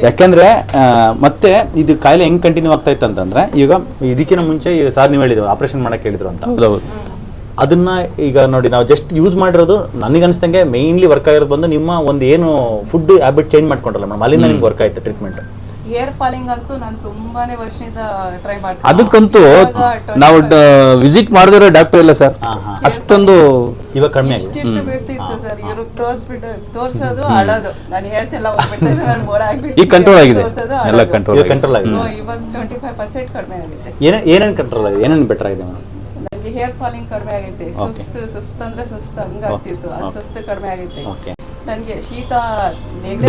ಯಾಕೆಂದ್ರೆ ಮತ್ತೆ ಇದು ಕಾಯಿಲೆ ಹೆಂಗ್ ಕಂಟಿನ್ಯೂ ಆಗ್ತಾ ಇತ್ತು ಅಂತಂದ್ರೆ, ಈಗ ಇದಕ್ಕಿಂತ ಮುಂಚೆ ಸಾರ್ ನೀವು ಹೇಳಿದ್ರು ಆಪರೇಷನ್ ಮಾಡಕ್ ಹೇಳಿದ್ರು ಅಂತ, ಅದನ್ನ ಈಗ ನೋಡಿ ನಾವು ಜಸ್ಟ್ ಯೂಸ್ ಮಾಡಿರೋದು ನನಗೆ ಅನಿಸ್ತಂಗೆ ಮೇನ್ಲಿ ವರ್ಕ್ ಆಗಿರೋದು ಬಂದು ನಿಮ್ಮ ಒಂದು ಏನು ಫುಡ್ ಹ್ಯಾಬಿಟ್ ಚೇಂಜ್ ಮಾಡ್ಕೊಂಡ್ರಲ್ಲ ಮೇಡಮ್, ಅಲ್ಲಿಂದ ನಿಮ್ಗೆ ವರ್ಕ್ ಆಯ್ತು ಟ್ರೀಟ್ಮೆಂಟ್. ಹೇರ್ ಫಾಲಿಂಗ್ ಅಂತೂ ನಾನು ತುಂಬಾನೇ ವರ್ಷದಿಂದ ಟ್ರೈ ಮಾಡ್ತೀನಿ. ಅದಕ್ಕಂತೂ ನಾವು ವಿಸಿಟ್ ಮಾಡಿದ್ರೆ ಡಾಕ್ಟರ್ ಇಲ್ಲ ಸರ್, ಅಷ್ಟೊಂದು ಇವಾಗ ಕಡಿಮೆ ಆಗಿದೆ. ಇಷ್ಟು ಬಿಡ್ತಿತ್ತು ಸರ್, ಇವ್ರಿಗೆ ತೋರ್ಸೋದು ಅಳೋದು, ನಾನು ಹೇರ್ಸ್ ಎಲ್ಲ ಹೋಗ್ಬಿಡ್ತಿದ್ದೆ, ನಾನು ಮೋಡ ಆಗ್ಬಿಟ್ಟು ಈಗ ಕಂಟ್ರೋಲ್ ಆಗಿದೆ, ಎಲ್ಲ ಕಂಟ್ರೋಲ್ ಆಗಿದೆ. ಇವಾಗ 25% ಕಡಿಮೆ ಆಗಿದೆ. ಏನೇನು ಕಂಟ್ರೋಲ್ ಆಗಿದೆ, ಏನೇನು ಬೆಟರ್ ಆಗಿದೆ ಮೇಡಮ್? ನನಗೆ ಹೇರ್ ಫಾಲಿಂಗ್ ಕಡಿಮೆ ಆಗೈತೆ, ಸುಸ್ತು ಅಂದ್ರೆ ಸುಸ್ತು ಹಂಗಾಗ್ತಿತ್ತು, ಅದು ಸುಸ್ತು ಕಡಿಮೆ ಆಗೈತೆ. ನನಗೆ ಶೀತ,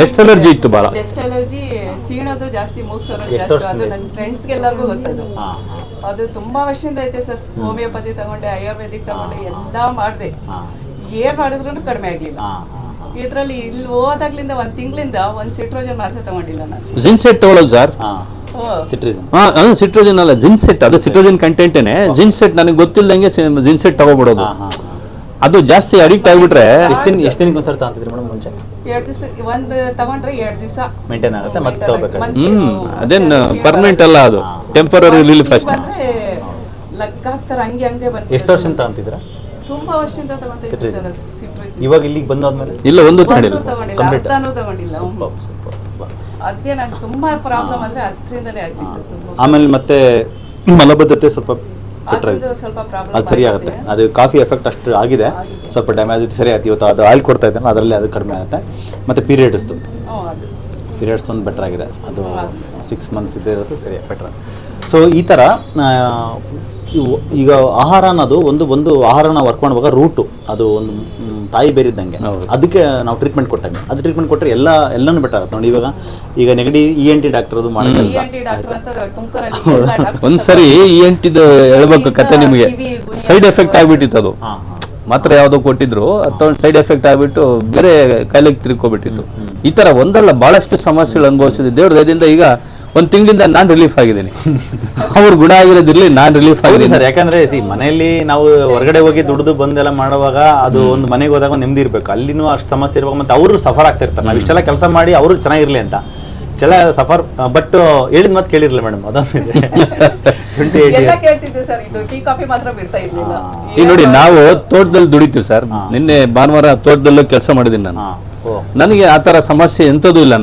ಡಸ್ಟ್ ಅಲರ್ಜಿ ಇತ್ತು, ಬಹಳ ಡಸ್ಟ್ ಅಲರ್ಜಿ, ಸೀಣೋದು ಜಾಸ್ತಿ, ಮೂಗ್ಸೋದು ಜಾಸ್ತಿ. ಅದು ನನ್ನ ಫ್ರೆಂಡ್ಸ್ಗೆ ಎಲ್ಲರಿಗೂ ಗೊತ್ತದು. ಅದು ತುಂಬಾ ವರ್ಷದಿಂದ ಐತೆ ಸರ್. ಹೋಮಿಯೋಪತಿ ತಗೊಂಡೆ, ಆಯುರ್ವೇದಿಕ್ ತಗೊಂಡೆ, ಎಲ್ಲ ಮಾಡಿದೆ, ಏನ್ ಮಾಡಿದ್ರು ಕಡಿಮೆ ಆಗ್ಲಿಲ್ಲ. ಇದ್ರಲ್ಲಿ ಇಲ್ಲಿ ಹೋದಾಗ್ಲಿಂದ 1 ತಿಂಗಳಿಂದ 1 ಸಿಟ್ರೋಜನ್ ಮಾತ್ರ ತಗೊಂಡಿಲ್ಲ ನಾನು. ಜಿನ್ಸೆಟ್ ತಗೊಳ್ಳೋದು ಸರ್, ಸಿಟ್ರೋಜನ್ ಅಲ್ಲ ಜಿನ್ಸೆಟ್, ಅದು ಸಿಟ್ರೋಜನ್ ಕಂಟೆಂಟೇನೆ. ಜಿನ್ಸೆಟ್ ನನಗೆ ಗೊತ್ತಿಲ್ಲದಂಗೆ ಜಿನ್ಸೆಟ್ ತಗೋಬಿಡೋದು, ಅದು ಜಾಸ್ತಿ ಅಡಿಕ್ಟ್ ಆಗಿಬಿಟ್ರೆ. ಎಷ್ಟು ದಿನಕ್ಕೆ ಒಂದ್ಸರಿ ತಗೊಂತಿದ್ರಿ ಮೇಡಮ್ ಮುಂಚೆ? 2 ದಿವಸ ಒಂದು ತಗೊಂಡ್ರೆ 2 ದಿವಸ ಮೇಂಟೈನ್ ಆಗುತ್ತೆ, ಮತ್ತೆ ತಗೋಬೇಕು. ಅದೇನ್ ಪರ್ಮನೆಂಟ್ ಅಲ್ಲ, ಅದು ಟೆಂಪರರಿ ರಿಲೀಫ್ ಅಷ್ಟೇ. ಲಗ್ ಹಾಕ್ತಾರೆ, ಹಂಗೆ ಬಂದು. ಎಷ್ಟು ವರ್ಷ ತಗೊಂತಿದ್ರ? ತುಂಬಾ ವರ್ಷದಿಂದ ತಗೊಂತಿದ್ದೆ ಸರ್ ಅದು ಸಿಟ್ರೋಜನ್. ಇವಾಗ ಇಲ್ಲಿಗೆ ಬಂದಾದ್ಮೇಲೆ ಇಲ್ಲ, ಒಂದು ತಗೊಂಡಿಲ್ಲ, ತಗೊಂಡಿಲ್ಲ. ಅದೇ ನಂಗೆ ತುಂಬಾ ಪ್ರಾಬ್ಲಮ್ ಅಂದ್ರೆ ಅದರಿಂದಲೇ ಆಗ್ತಿತ್ತು. ಆಮೇಲೆ ಮತ್ತೆ ಮಲಬದ್ಧತೆ ಸ್ವಲ್ಪ ಸ್ವಲ್ಪ ಪ್ರಾಬ್ಲಮ್, ಅದು ಸರಿ ಆಗುತ್ತೆ. ಅದು ಕಾಫಿ ಎಫೆಕ್ಟ್ ಅಷ್ಟು ಆಗಿದೆ, ಸ್ವಲ್ಪ ಡ್ಯಾಮೇಜ್ ಸರಿ ಆಗುತ್ತೆ. ಇವತ್ತು ಅದು ಆಯಿಲ್ ಕೊಡ್ತಾ ಇದ್ದಾನೆ, ಅದರಲ್ಲಿ ಅದು ಕಡಿಮೆ ಆಗುತ್ತೆ. ಮತ್ತು ಪೀರಿಯಡ್ಸ್ದು ಒಂದು ಬೆಟರ್ ಆಗಿದೆ, ಅದು 6 ಮಂತ್ಸ್ ಇದ್ದೇ ಇರುತ್ತೆ, ಸರಿ ಬೆಟರ್. ಸೊ ಈ ಥರ ಈಗ ಆಹಾರ ಅನ್ನೋದು ಒಂದು ಆಹಾರನ ವರ್ಕ್ ಮಾಡುವಾಗ ರೂಟು ಅದು ಒಂದು ತಾಯಿ ಬೇರಿದ್ದಂಗೆ, ಅದಕ್ಕೆ ನಾವು ಟ್ರೀಟ್ಮೆಂಟ್ ಕೊಟ್ಟಾಗ ಅದು ಟ್ರೀಟ್ಮೆಂಟ್ ಕೊಟ್ಟರೆ ಎಲ್ಲನೂ ಬೆಟರ್ ಆಗುತ್ತೆ ನೋಡಿ. ಈಗ ನೆಗಡಿ ENT ಡಾಕ್ಟರ್ ಅದು ಮಾಡೋ ಕೆಲಸ. ಒಂದ್ಸರಿ ENT ಹೇಳ್ಬೇಕು ಕತೆ ನಿಮಗೆ, ಸೈಡ್ ಎಫೆಕ್ಟ್ ಆಗ್ಬಿಟ್ಟಿತ್ತು. ಅದು ಮಾತ್ರ ಯಾವ್ದೋ ಕೊಟ್ಟಿದ್ರು, ಅಥವಾ ಸೈಡ್ ಎಫೆಕ್ಟ್ ಆಗ್ಬಿಟ್ಟು ಬೇರೆ ಕಾಯಿಲೆಗೆ ತಿರ್ಕೋಬಿಟ್ಟಿತ್ತು. ಈ ತರ ಒಂದಲ್ಲ ಬಹಳಷ್ಟು ಸಮಸ್ಯೆಗಳು ಅನುಭವಿಸಿದ್ವಿ. ದೇವ್ರ ದಯದಿಂದ ಈಗ 1 ತಿಂಗಳಿಂದ ನಾನು ರಿಲೀಫ್ ಆಗಿದ್ದೀನಿ. ಅವ್ರು ಗುಣ ಆಗಿರೋದಿರ್ಲಿ, ನಾನು ರಿಲೀಫ್ ಆಗಿದ್ದೀನಿ ಸರ್. ಯಾಕಂದ್ರೆ ಮನೆಯಲ್ಲಿ ನಾವು ಹೊರಗಡೆ ಹೋಗಿ ದುಡ್ದು ಬಂದೆಲ್ಲ ಮಾಡುವಾಗ ಅದು ಒಂದು ಮನೆಗೆ ಹೋದಾಗ ನೆಮ್ಮದಿ ಇರ್ಬೇಕು, ಅಲ್ಲಿನೂ ಅಷ್ಟು ಸಮಸ್ಯೆ ಇರ್ಬೇಕು. ಮತ್ತೆ ಅವರು ಸಫರ್ ಆಗ್ತಾ ಇರ್ತಾರೆ, ನಾವು ಇಷ್ಟೆಲ್ಲ ಕೆಲಸ ಮಾಡಿ ಅವರು ಚೆನ್ನಾಗಿರ್ಲಿ ಅಂತ ಚೆಲ್ಲ ಸಫರ್. ಬಟ್ ಹೇಳಿದ ಮತ್ತೆ ಕೇಳಿರ್ಲಿಲ್ಲ ಮೇಡಮ್, ಅದೊಂದಿದೆ. ಈಗ ನೋಡಿ, ನಾವು ತೋಟದಲ್ಲಿ ದುಡಿತೀವಿ ಸರ್. ನಿನ್ನೆ ಭಾನುವಾರ ತೋಟದಲ್ಲೂ ಕೆಲಸ ಮಾಡಿದ್ದೀನಿ ನಾನು. ನನಗೆ ಆತರ ಸಮಸ್ಯೆ ಎಂತದೂ ಇಲ್ಲ.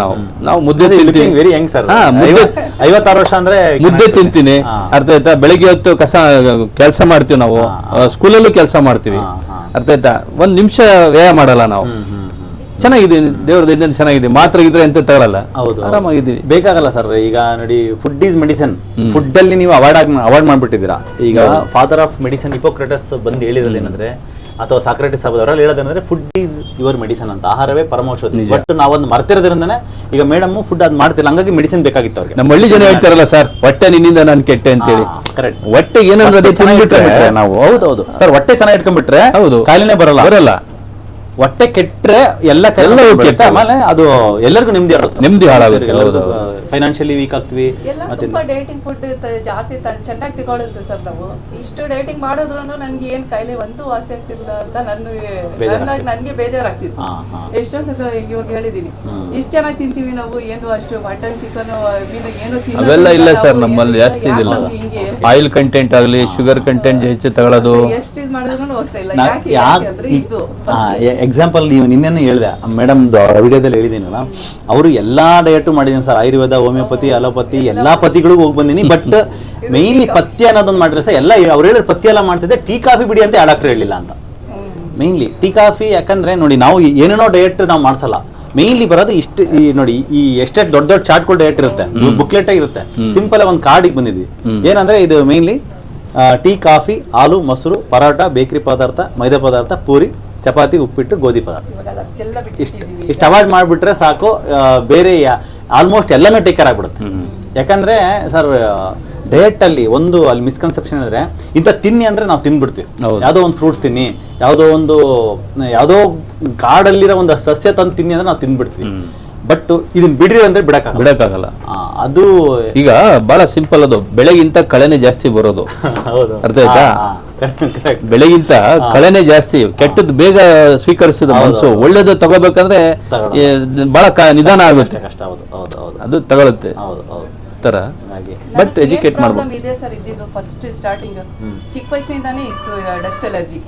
ನಾವು ಮುದ್ದೆ ತಿಂತೀವಿ, 56 ವರ್ಷ ಅಂದ್ರೆ ಮುದ್ದೆ ತಿಂತೀನಿ, ಅರ್ಥ ಆಯ್ತಾ. ಬೆಳಿಗ್ಗೆ ಹೊತ್ತು ಕೆಲಸ ಮಾಡ್ತೀವಿ, ನಾವು ಸ್ಕೂಲಲ್ಲೂ ಕೆಲಸ ಮಾಡ್ತೀವಿ, ಅರ್ಥ ಆಯ್ತಾ. 1 ನಿಮಿಷ ವ್ಯಯ ಮಾಡಲ್ಲ ನಾವು. ಚೆನ್ನಾಗಿದೆ, ದೇವ್ರ ದಯದಿಂದ ಚೆನ್ನಾಗಿದೆ. ಮಾತ್ರ ಇದ್ರೆ ಅಂತ ತಗೊಳಲ್ಲ, ಹೌದು ಆರಾಮಾಗಿದ್ದೀವಿ. ಬೇಕಾಗಲ್ಲ ಸರ್. ಈಗ ನೋಡಿ, ಫುಡ್ ಈಸ್ ಮೆಡಿಸಿನ್. ಫುಡ್ ಅಲ್ಲಿ ನೀವು ಅವಾಯ್ಡ್ ಮಾಡ್ಬಿಟ್ಟಿದ್ದೀರಾ. ಈಗ ಫಾದರ್ ಆಫ್ ಮೆಡಿಸಿನ್ ಹಿಪೋಕ್ರಟಸ್ ಬಂದು ಹೇಳಿರೋದು ಏನಂದ್ರೆ, ಅಥವಾ ಸಾಕ್ರೆಟಿಸ್ ಅವರಲ್ಲಿ ಹೇಳೋದೇನಂದ್ರೆ, ಫುಡ್ ಈಸ್ ಯುವರ್ ಮೆಡಿಸಿನ್ ಅಂತ. ಆಹಾರವೇ ಪರಮೌಷಧಿ. ಬಟ್ ನಾವೊಂದು ಮರ್ತಿರೋದ್ರಿಂದನೇ ಈಗ ಮೇಡಮ್ ಫುಡ್ ಅದು ಮಾಡ್ತಿಲ್ಲ, ಹಂಗಾಗಿ ಮೆಡಿಸಿನ್ ಬೇಕಾಗಿತ್ತು ಅವ್ರಿಗೆ. ನಮ್ಮ ಹಳ್ಳಿ ಜನ ಹೇಳ್ತಾರಲ್ಲ ಸರ್, ಹೊಟ್ಟೆ ನಿನ್ನಿಂದ ನಾನು ಕೆಟ್ಟೆ ಅಂತೇಳಿ. ಕರೆಕ್ಟ್. ಹೊಟ್ಟೆ ಏನಂದ್ರೆ ನಾವು ಹೌದೌದು ಸರ್, ಹೊಟ್ಟೆ ಚೆನ್ನಾಗಿ ಇಟ್ಕೊಂಡ್ಬಿಟ್ರೆ ಹೌದು, ಕಾಯಿಲೆನೇ ಬರಲ್ಲ. ಹೊಟ್ಟೆ ಕೆಟ್ಟರೆ ಎಲ್ಲ ಕೆಟ್ಟೆ, ಆಮೇಲೆ ಅದು ಎಲ್ಲರಿಗೂ ನೆಮ್ಮದಿ ಹಾಳಾಗುತ್ತೆ. ಫೈನಾನ್ಷಿಯಲಿ ವೀಕ್ ಆಗ್ತೀವಿ. ಎಲ್ಲ ತುಂಬಾ ಡೇಟಿಂಗ್ ಫುಡ್ ಜಾಸ್ತಿ ಚೆನ್ನಾಗಿ ತಗೊಳುತ್ತೆ ಸರ್. ನಾವು ಇಷ್ಟು ಡೇಟಿಂಗ್ ಮಾಡಿದ್ರು ನನ್ಗೆ ಏನ್ ಕಾಯಿಲೆ ಒಂದು ವಾಸಿ ಆಗ್ತಿಲ್ಲ ಅಂತ ನನ್ಗೆ ಬೇಜಾರಾಗ್ತಿತ್ತು. ಎಷ್ಟೋ ಸತ ಇವ್ರಿಗೆ ಹೇಳಿದೀನಿ, ಇಷ್ಟು ಚೆನ್ನಾಗಿ ತಿಂತೀವಿ ನಾವು, ಏನು ಅಷ್ಟು ಮಟನ್ ಚಿಕನ್ ಮೀನು ಏನು ಅವೆಲ್ಲ ಇಲ್ಲ ಸರ್ ನಮ್ಮಲ್ಲಿ, ಜಾಸ್ತಿ ಇದಿಲ್ಲ. ಆಯಿಲ್ ಕಂಟೆಂಟ್ ಆಗಲಿ, ಶುಗರ್ ಕಂಟೆಂಟ್ ಹೆಚ್ಚು ತಗೊಳ್ಳೋದು, ಎಷ್ಟು ಇದು ಮಾಡಿದ್ರು ಹೋಗ್ತಾ ಇಲ್ಲ. ಎಕ್ಸಾಂಪಲ್ ನೀವು ನಿನ್ನೆ ಹೇಳಿದೆ ಮೇಡಮ್ ವಿಡಿಯೋದಲ್ಲಿ ಹೇಳಿದೀನಲ್ಲ, ಅವರು ಎಲ್ಲಾ ಡಯಟು ಮಾಡಿದೀನಿ ಸರ್. ಆಯುರ್ವೇದ, ಹೋಮಿಯೋಪತಿ, ಅಲೋಪತಿ ಎಲ್ಲಾ ಪತಿಗಳಿಗೂ ಹೋಗಿ ಬಂದೀನಿ. ಬಟ್ ಮೇನ್ಲಿ ಪಥ್ಯ ಅನ್ನೋದೊಂದು ಮಾಡಿದ್ರೆ ಸರ್, ಎಲ್ಲ ಅವ್ರು ಹೇಳಿದ್ರೆ ಪಥ್ಯ ಎಲ್ಲ ಮಾಡ್ತಿದ್ದೆ, ಟೀ ಕಾಫಿ ಬಿಡಿ ಅಂತ ಡಾಕ್ಟರ್ ಹೇಳಿಲ್ಲ ಅಂತ. ಮೇನ್ಲಿ ಟೀ ಕಾಫಿ, ಯಾಕಂದ್ರೆ ನೋಡಿ ನಾವು ಏನೇನೋ ಡಯಟ್ ನಾವು ಮಾಡ್ಸಲ್ಲ. ಮೇನ್ಲಿ ಬರೋದು ಇಷ್ಟು. ಈ ನೋಡಿ, ಈ ಎಷ್ಟೇ ದೊಡ್ಡ ದೊಡ್ಡ ಚಾರ್ಟ್ಗಳು ಡಯಟ್ ಇರುತ್ತೆ, ಬುಕ್ಲೆಟ್ ಇರುತ್ತೆ, ಸಿಂಪಲ್ ಒಂದು ಕಾರ್ಡಿಗೆ ಬಂದಿದ್ವಿ. ಏನಂದ್ರೆ ಇದು ಮೇನ್ಲಿ ಟೀ, ಕಾಫಿ, ಹಾಲು, ಮೊಸರು, ಪರೋಟ, ಬೇಕರಿ ಪದಾರ್ಥ, ಮೈದಾ ಪದಾರ್ಥ, ಪೂರಿ, ಚಪಾತಿ, ಉಪ್ಪಿಟ್ಟು, ಗೋಧಿ ಪದಾರ್ಥ. ಇಷ್ಟು ಅವಾಯ್ಡ್ ಮಾಡಿಬಿಟ್ರೆ ಸಾಕು. ಬೇರೆ ಆಲ್ಮೋಸ್ಟ್ ಎಲ್ಲನೂ ಟೇಕ್ ಕೇರ್ ಆಗ್ಬಿಡುತ್ತೆ. ಯಾಕಂದ್ರೆ ಸರ್, ಡಯಟ್ ಅಲ್ಲಿ ಒಂದು ಅಲ್ಲಿ ಮಿಸ್ಕನ್ಸೆಪ್ಷನ್ ಅಂದ್ರೆ, ಇಂಥ ತಿನ್ನಿ ಅಂದ್ರೆ ನಾವು ತಿನ್ಬಿಡ್ತೀವಿ. ಯಾವುದೋ ಒಂದು ಫ್ರೂಟ್ಸ್ ತಿನ್ನಿ, ಯಾವುದೋ ಕಾಡಲ್ಲಿರೋ ಒಂದು ಸಸ್ಯ ತಂದು ತಿನ್ನಿ ಅಂದ್ರೆ ನಾವು ತಿನ್ಬಿಡ್ತೀವಿ. ಬಟ್ ಇದನ್ನ ಬಿಡ್ರಿ ಅಂದ್ರೆ ಬಿಡಕ್ಕಾಗಲ್ಲ. ಅದು ಈಗ ಬಹಳ ಸಿಂಪಲ್. ಅದು ಬೆಳೆಗಿಂತ ಕಳೆನೆ ಜಾಸ್ತಿ ಬರೋದು, ಅರ್ಥ ಆಯ್ತಾ? ಬೆಳೆಗಿಂತ ಕಳೆನೆ ಜಾಸ್ತಿ. ಕೆಟ್ಟದ್ದು ಬೇಗ ಸ್ವೀಕರಿಸಿದ ಮನಸ್ಸು, ಒಳ್ಳೇದು ತಗೋಬೇಕಂದ್ರೆ ಬಹಳ ನಿಧಾನ ಆಗುತ್ತೆ, ಕಷ್ಟ. ಅದು ತಗೊಳುತ್ತೆ ತರ. ಬಟ್ ಎಜುಕೇಟ್ ಮಾಡ್ಬೋದು. ಇದೆ ಸರ್, ಇದ್ದಿದ್ದು ಫಸ್ಟ್ ಸ್ಟಾರ್ಟಿಂಗ್ ಚಿಕ್ಕ ವಯಸ್ಸಿನಿಂದಾನೇ ಇತ್ತು ಡಸ್ಟ್ ಅಲರ್ಜಿ.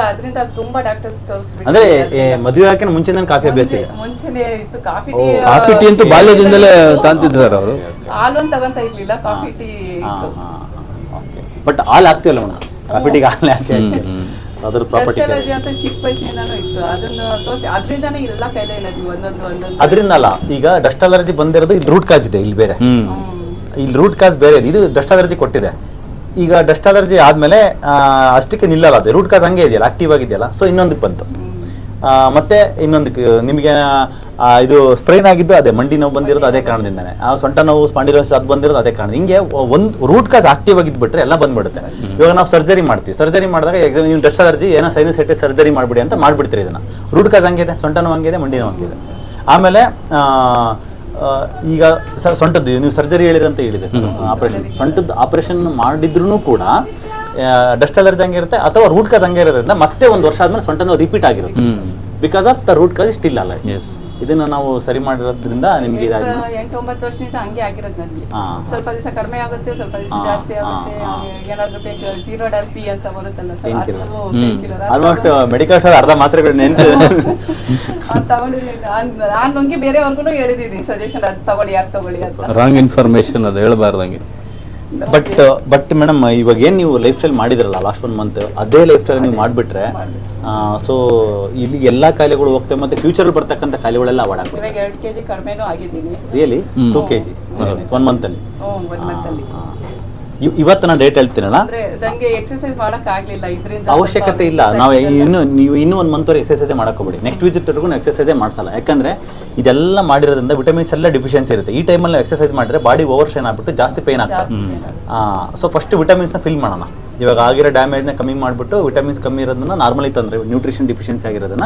ಅದರಿಂದ ತುಂಬಾ ಡಾಕ್ಟರ್ಸ್ ತೋರಿಸ್ಬೇಕು. ಅಂದ್ರೆ ಮದುವೆ ಹಾಕಿ ಮುಂಚೆನೇ ಕಾಫಿ ಅಭ್ಯಾಸ ಇದೆ. ಮುಂಚೆನೆ ಇತ್ತು ಕಾಫಿ ಟೀ ಅಂತೂ ಬಾಲ್ಯದಿಂದಲೇ ತಾಂತಿದ್ದಾರೆ ಅವರು. ಹಾಲು ಅಂತ ತಗೊಂತ ಇರ್ಲಿಲ್ಲ, ಕಾಫಿ ಟೀ ಇತ್ತು. ಬಟ್ ಹಾಲು ಹಾಕ್ತಿವಲ್ಲ ಮೇಡಮ್, ಕಾಫಿ ಟೀಗೆ ಹಾಲು ಹಾಕಿ ಅದ್ರ ಪ್ರಾಪರ್ಟಿ ಅಂತ ಚಿಕ್ಕ ವಯಸ್ಸಿನಿಂದಾನು ಇತ್ತು. ಅದನ್ನು ತೋರಿಸಿ ಅದರಿಂದಾನೇ ಎಲ್ಲ ಕಾಯಿಲೆ ಒಂದೊಂದು. ಅದರಿಂದ ಅಲ್ಲ, ಈಗ ಡಸ್ಟ್ ಅಲರ್ಜಿ ಬಂದಿರೋದು ಇಲ್ಲಿ ರೂಟ್ ಕಾಜ್ ಇದೆ, ಇಲ್ಲಿ ಬೇರೆ. ಇಲ್ಲಿ ರೂಟ್ ಕಾಜ್ ಬೇರೆ, ಇದು ಡಸ್ಟ್ ಅಲರ್ಜಿ ಕೊಟ್ಟಿದೆ. ಈಗ ಡಸ್ಟ್ ಅಲರ್ಜಿ ಆದ್ಮೇಲೆ ಅಷ್ಟಕ್ಕೆ ನಿಲ್ಲಲ್ಲ, ಅದು ರೂಟ್ ಕಾಜ್ ಹಂಗೆ ಇದೆಯಲ್ಲ, ಆಕ್ಟಿವ್ ಆಗಿದೆಯಲ್ಲ. ಸೊ ಇನ್ನೊಂದಕ್ಕೆ ಬಂತು. ಮತ್ತೆ ಇನ್ನೊಂದಕ್ಕೆ ನಿಮಗೆ ಇದು ಸ್ಪ್ರೈನ್ ಆಗಿದ್ದು ಅದೇ ಮಂಡಿ ನೋವು ಬಂದಿರೋದು ಅದೇ ಕಾರಣದಿಂದಾನೆ. ಸೊಂಟ ನೋವು, ಸ್ಪಾಂಡಿಲೋಸಿಸ್ ಅದು ಬಂದಿರೋದು ಅದೇ ಕಾರಣ. ಹಿಂಗೆ ಒಂದು ರೂಟ್ ಕಾಸ್ ಆಕ್ಟಿವ್ ಆಗಿದ್ಬಿಟ್ರೆ ಎಲ್ಲ ಬಂದ್ಬಿಡುತ್ತೆ. ಇವಾಗ ನಾವು ಸರ್ಜರಿ ಮಾಡ್ತೀವಿ. ಸರ್ಜರಿ ಮಾಡಿದಾಗ ನೀವು ಡಸ್ಟ್ ಅಲರ್ಜಿ ಏನೋ ಸೈನಸೈಟಿಸ್ ಸರ್ಜರಿ ಮಾಡಿಬಿಡಿ ಅಂತ ಮಾಡ್ಬಿಡ್ತೀರಿ. ಇದನ್ನ ರೂಟ್ ಕಾಸ್ ಹಂಗಿದೆ, ಸೊಂಟ ನೋವು ಹಂಗಿದೆ, ಮಂಡಿ ನೋವು ಹಂಗಿದೆ. ಆಮೇಲೆ ಈಗ ಸೊಂಟದ್ದು ನೀವು ಸರ್ಜರಿ ಹೇಳಿರಂತ ಹೇಳಿದೆ ಸರ್, ಆಪರೇಷನ್. ಸೊಂಟದ್ದು ಆಪರೇಷನ್ ಮಾಡಿದ್ರು ಕೂಡ ಡಸ್ಟ್ ಅಲರ್ಜಿ ಹಂಗಿರುತ್ತೆ, ಅಥವಾ ರೂಟ್ ಕಾಸ್ ಹಂಗೆ ಇರೋದ್ರಿಂದ ಮತ್ತೆ ಒಂದು ವರ್ಷ ಆದ್ಮೇಲೆ ಸೊಂಟ ನೋವು ರಿಪೀಟ್ ಆಗಿರುತ್ತೆ. Because of the root cause still ಅಲ್ಲ. ಇದನ್ನ ನಾವು ಸರಿ ಮಾಡಿರೋದ್ರಿಂದ ನಿಮ್ಗೆ 8-9 ವರ್ಷದಿಂದ ಹಂಗೆ ಆಗಿರೋದು ನನಗೆ. ಸ್ವಲ್ಪ ದಿವಸ ಕಡಿಮೆ ಆಗುತ್ತೆ, ಸ್ವಲ್ಪ ದಿವಸ ಜಾಸ್ತಿ ಆಗುತ್ತೆ. ಏನಾದ್ರೂ ಬೇಕು, ಜೀರೋ ಡರ್ಪಿ ಅಂತ ಬರುತ್ತಲ್ಲ ಸರ್, ಆಲ್ಮೋಸ್ಟ್ ಮೆಡಿಕಲ್ ಸ್ಟೋರ್ ಅರ್ಧ ಮಾತ್ರೆಗಳು ನೆನ್ಪು ತಗೊಂಡಿದ್ದೀನಿ. ನಾನು ನುಂಗಿ ಬೇರೆಯವ್ರಿಗೂ ಹೇಳಿದ್ದೀನಿ ಸಜೆಷನ್, ಅದು ತಗೊಳ್ಳಿ, ಅದು ತಗೊಳ್ಳಿ ಅಂತ. ರಾಂಗ್ ಇನ್ಫಾರ್ಮೇಶನ್ ಅದು ಹೇಳಬಾರ್ದಂಗೆ. ಬಟ್ ಮೇಡಮ್, ಇವಾಗ ಏನು ನೀವು ಲೈಫ್ ಸ್ಟೈಲ್ ಮಾಡಿದ್ರಲ್ಲ ಲಾಸ್ಟ್ 1 ಮಂತ್, ಅದೇ ಲೈಫ್ ಸ್ಟೈಲ್ ನೀವು ಮಾಡಿಬಿಟ್ರೆ ಸೊ ಇಲ್ಲಿ ಎಲ್ಲ ಕಾಯಿಲೆಗಳು ಹೋಗ್ತವೆ. ಮತ್ತೆ ಫ್ಯೂಚರ್ ಬರ್ತಕ್ಕಂಥ ಕಾಯಿಲೆಗಳೆಲ್ಲ ಅವಾಯ್ಡ್ ಆಗ್ತವೆ. ಇವಾಗ 2 kg ಕಡಿಮೆನೂ ಆಗಿದ್ದೀನಿ. Really 2 kg 1 ಮಂತಲ್ಲಿ? 1 ಮಂತಲ್ಲಿ. ಇವತ್ತು ನಾನು ಡೇಟ್ ಹೇಳ್ತೀನಲ್ಲ, ನನಗೆ ಎಕ್ಸರ್ಸೈಸ್ ಮಾಡಕ್ ಆಗ್ಲಿಲ್ಲ. ಇದರಿಂದ ಅವಶ್ಯಕತೆ ಇಲ್ಲ. ನಾವು ನೀವು ಇನ್ನೂ 1 ಮಂತ್ ವರೆಗೆ ಎಕ್ಸರ್ಸೈಸ್ ಮಾಡಕ್ ಹೋಗ್ಬೇಡಿ. ನೆಕ್ಸ್ಟ್ ವಿಸಿಟ್ವರೆಗೂ ಎಕ್ಸರ್ಸೈಸೇ ಮಾಡ್ಸಲ್ಲ. ಯಾಕಂದ್ರೆ ಇದೆಲ್ಲ ಮಾಡಿರೋದ್ರಿಂದ ವಿಟಮಿನ್ಸ್ ಎಲ್ಲ ಡಿಫಿಷಿಯನ್ಸಿ ಇರುತ್ತೆ. ಈ ಟೈಮಲ್ಲಿ ಎಕ್ಸರ್ಸೈಸ್ ಮಾಡಿದ್ರೆ ಬಾಡಿ ಓವರ್ ಸ್ಟ್ರೈನ್ ಆಗ್ಬಿಟ್ಟು ಜಾಸ್ತಿ ಪೇನ್ ಆಗ್ತದೆ. ಸೊ ಫಸ್ಟ್ ವಿಟಮಿನ್ಸ್ನ ಫಿಲ್ ಮಾಡೋಣ. ಇವಾಗ ಆಗಿರೋ ಡ್ಯಾಮೇಜ್ನ ಕಮ್ಮಿ ಮಾಡಿಬಿಟ್ಟು ವಿಟಮಿನ್ಸ್ ಕಮ್ಮಿ ಇರೋದನ್ನ ನಾರ್ಮಲಿ ತಂದ್ರೆ, ನ್ಯೂಟ್ರಿಷನ್ ಡಿಫಿಷಿಯನ್ಸಿ ಆಗಿರೋದನ್ನ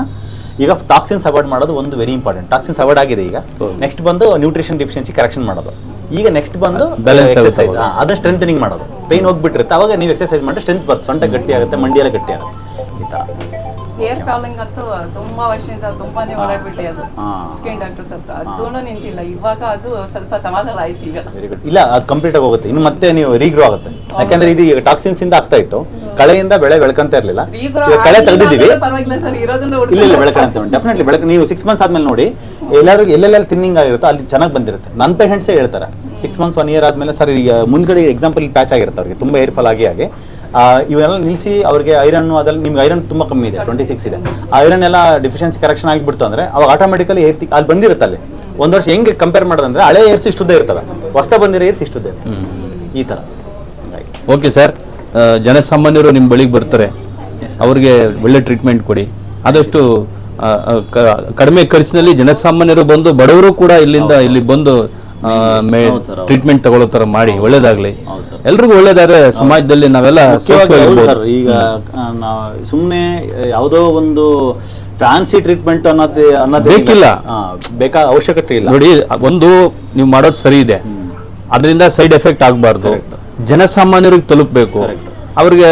ಈಗ ಟಾಕ್ಸಿನ್ಸ್ ಅವಾಯ್ಡ್ ಮಾಡೋದು ಒಂದು ವೆರಿ ಇಂಪಾರ್ಟೆಂಟ್. ಟಾಕ್ಸಿನ್ಸ್ ಅವಾಯ್ಡ್ ಆಗಿದೆ. ಈಗ ನೆಕ್ಸ್ಟ್ ಬಂದು ನ್ಯೂಟ್ರಿಷನ್ ಡಿಫಿಷಿಯನ್ಸಿ ಕರೆಕ್ಷನ್ ಮಾಡೋದು. ಈಗ ನೆಕ್ಸ್ಟ್ ಬಂದು ಎಕ್ಸರ್ಸೈಸ್, ಅದನ್ನ ಸ್ಟ್ರೆಂಥನಿಂಗ್ ಮಾಡೋದು. ಪೇನ್ ಹೋಗ್ಬಿಟ್ಟಿರುತ್ತೆ, ಅವಾಗ ನೀವು ಎಕ್ಸರ್ಸೈಸ್ ಮಾಡಿದ್ರೆ ಸ್ಟ್ರೆಂತ್ ಬರುತ್ತೆ, ಸೊಂಟ ಗಟ್ಟಿ ಆಗುತ್ತೆ, ಮಂಡಿ ಎಲ್ಲ ಗಟ್ಟಿ ಆಗುತ್ತೆ. ಈ ಥರ ಹೇರ್ ಫಾಲಿಂಗ್ ಅಂತೂ ತುಂಬಾ ವರ್ಷದಿಂದ ತುಂಬಾನೇ ಹೊರಬಿಟ್ಟೆ. ಅದು ಸ್ಕಿನ್ ಡಾಕ್ಟರ್ಸ್ ಹತ್ರ ಅದೂ ನಿಂತಿಲ್ಲ. ಇವಾಗ ಅದು ಸ್ವಲ್ಪ ಸಮಾಧಾನ ಆಯ್ತು ಈಗ. Very good. ಇಲ್ಲ, ಅದು ಕಂಪ್ಲೀಟ್ ಆಗಿ ಹೋಗುತ್ತೆ. ಇನ್ನು ಮತ್ತೆ ನೀವು ರೀಗ್ರೋ ಆಗುತ್ತೆ. ಯಾಕಂದ್ರೆ ಇದು ಈಗ ಟಾಕ್ಸಿನ್ಸ್ ಇಂದ ಆಗ್ತಾ ಇತ್ತು, ಕಳೆಯಿಂದ ಬೆಳೆ ಬೆಳ್ಕೊಂತ ಇರಲಿಲ್ಲ. ಕಳೆ ತೆಗೆದಿದ್ದೀವಿ, ಇಲ್ಲ ಬೆಳ್ಕೊಂತ ಡೆಫಿನೆಟ್ಲಿ ಬೆಳಕು. ನೀವು 6 ಮಂತ್ಸ್ ಆದ್ಮೇಲೆ ನೋಡಿ, ಎಲ್ಲೆಲ್ಲ ತಿನ್ನಿಂಗ್ ಆಗಿರುತ್ತೋ ಅಲ್ಲಿ ಚೆನ್ನಾಗಿ ಬಂದಿರುತ್ತೆ. ನನ್ನ ಪೇಷಂಟ್ಸೇ ಹೇಳ್ತಾರೆ 6 ಮಂತ್ಸ್ 1 year ಆದ್ಮೇಲೆ, ಸರ್ ಈಗ ಮುಂದ್ಗಡೆ ಎಕ್ಸಾಂಪಲ್ ಪ್ಯಾಚ್ ಆಗಿರುತ್ತೆ ಅವ್ರಿಗೆ, ತುಂಬಾ ಏರ್ ಫಾಲ್ ಆಗಿ ಇವೆಲ್ಲ ನಿಲ್ಲಿಸಿ ಅವ್ರಿಗೆ ಐರನ್ ಅದ್ರಲ್ಲಿ ನಿಮ್ಗೆ ಐರನ್ ತುಂಬ ಕಮ್ಮಿ ಇದೆ 26 ಇದೆ, ಐರನ್ ಎಲ್ಲ ಡಿಫಿಷಿಯನ್ಸಿ ಕರೆಕ್ಷನ್ ಆಗಿಬಿಡ್ತು ಅಂದರೆ ಅವಾಗ ಆಟೋಮೆಟಿಕಲಿ ಅಲ್ಲಿ ಬಂದಿರುತ್ತೆ. ಅಲ್ಲಿ ಒಂದು ವರ್ಷ ಹೆಂಗೆ ಕಂಪೇರ್ ಮಾಡೋದಂದ್ರೆ ಹಳೆ ಏರ್ಸ್ ಇಷ್ಟುದ್ದೇ ಇರ್ತವೆ, ಹೊಸ ಬಂದಿರೋ ಏರ್ಸ್ ಇಷ್ಟುದ್ದೇ ಈ ಥರ. ಓಕೆ ಸರ್, ಜನಸಾಮಾನ್ಯರು ನಿಮ್ಮ ಬಳಿಗೆ ಬರ್ತಾರೆ, ಅವ್ರಿಗೆ ಒಳ್ಳೆ ಟ್ರೀಟ್ಮೆಂಟ್ ಕೊಡಿ. ಆದಷ್ಟು ಕಡಿಮೆ ಖರ್ಚಿನಲ್ಲಿ ಜನಸಾಮಾನ್ಯರು ಬಂದು ಬಡವರು ಕೂಡ ಇಲ್ಲಿ ಬಂದು ಟ್ರೀಟ್ಮೆಂಟ್ ತಗೊಳ್ಳೋ ತರ ಮಾಡಿ, ಒಳ್ಳೇದಾಗ್ಲಿ, ಎಲ್ರಿಗೂ ಒಳ್ಳೇದಾದ್ರೆ ಸಮಾಜದಲ್ಲಿ ನಾವೆಲ್ಲ ಈಗ ಸುಮ್ಮನೆ ಯಾವುದೋ ಒಂದು ಫ್ಯಾನ್ಸಿ ಟ್ರೀಟ್ಮೆಂಟ್ ಅನ್ನೋದು ಬೇಕಿಲ್ಲ, ಅವಶ್ಯಕತೆ ಇಲ್ಲ. ನೋಡಿ, ಒಂದು ನೀವು ಮಾಡೋದು ಸರಿ ಇದೆ, ಅದರಿಂದ ಸೈಡ್ ಎಫೆಕ್ಟ್ ಆಗಬಾರ್ದು, ಜನಸಾಮಾನ್ಯರಿಗೆ ತಲುಪಬೇಕು, ಅವ್ರಿಗೆ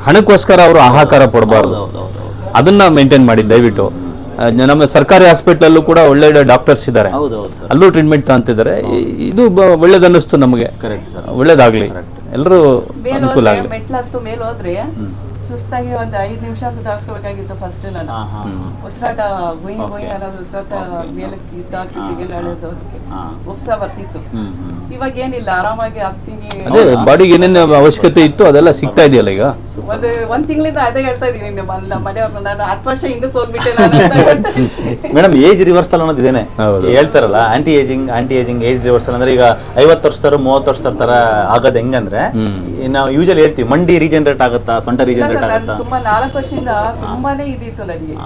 ಹಣಕ್ಕೋಸ್ಕರ ಅವರು ಹಾಹಾಕಾರ ಪಡಬಾರ್ದು, ಅದನ್ನ ಮೇಂಟೈನ್ ಮಾಡಿ ದಯವಿಟ್ಟು. ನಮ್ಮ ಸರ್ಕಾರಿ ಹಾಸ್ಪಿಟಲ್ ಕೂಡ ಒಳ್ಳೆ ಡಾಕ್ಟರ್ಸ್ ಇದ್ದಾರೆ, ಅಲ್ಲೂ ಟ್ರೀಟ್ಮೆಂಟ್ ತಗೊಂತಿದ್ದಾರೆ. ಇದು ಒಳ್ಳೇದನ್ನಿಸ್ತು ನಮಗೆ, ಒಳ್ಳೇದಾಗ್ಲಿ, ಎಲ್ಲರೂ ಅನುಕೂಲ ಆಗಲಿ. ಮೆಟ್ಲತ್ತು ಮೇಲೆ ಹೋದ್ರೆ ಸುಸ್ತಾಗಿ ಒಂದು 5 ನಿಮಿಷ ಸುಧಾರಿಸ್ಕೋಬೇಕಾಗಿತ್ತು. ಫಸ್ಟ್ ನಾನು ಉಸಿರಾಟ ಗುಯ್ ಗುಯ್ ಅನ್ನೋದು ಉಸಿರಾಟ ಮೇಲಕ್ಕೆ ಇದ್ದಾಗ್ತಿದ್ದೆ, ಎಳೆದೋದಕ್ಕೆ ಉಪ್ಸ ಬರ್ತಿತ್ತು. ಇವಾಗ ಏನಿಲ್ಲ, ಆರಾಮಾಗಿ ಹತ್ತೀನಿ. ಅದೇ ಬಾಡಿಗೆ ಏನೇನು ಅವಶ್ಯಕತೆ ಇತ್ತು ಅದೆಲ್ಲ ಸಿಗ್ತಾ ಇದೆಯಲ್ಲ ಈಗ. ಒಂದ್ ತಿಂಗಳಿಂದ ಅದೇ ಹೇಳ್ತಾ ಇದೀನಿ ನಮ್ಮ ಮನೆಯವ್ರು. ನಾನು 10 ವರ್ಷ ಹಿಂದಕ್ಕೆ ಹೋಗ್ಬಿಟ್ಟಿಲ್ಲ ಮೇಡಮ್. ಏಜ್ ರಿವರ್ಸಲ್ ಅನ್ನೋದು ಇದೇನೆ ಹೇಳ್ತಾರಲ್ಲ, ಆಂಟಿ ಏಜಿಂಗ್ ಏಜ್ ರಿವರ್ಸಲ್ ಅಂದ್ರೆ ಈಗ 50 ವರ್ಷದವರು 30 ವರ್ಷದ ತರ ಆಗೋದು ಹೆಂಗಂದ್ರೆ, ನಾವು ಯೂಶಲಿ ಹೇಳ್ತೀವಿ ಮಂಡಿ ರೀಜನರೇಟ್ ಆಗುತ್ತಾ, ಸೊಂಟ ರೀಜನರೇಟ್ ಆಗುತ್ತಾ. ತುಂಬಾ 4 ವರ್ಷದಿಂದ ತುಂಬಾನೇ ಇದಿತ್ತು ನನಗೆ.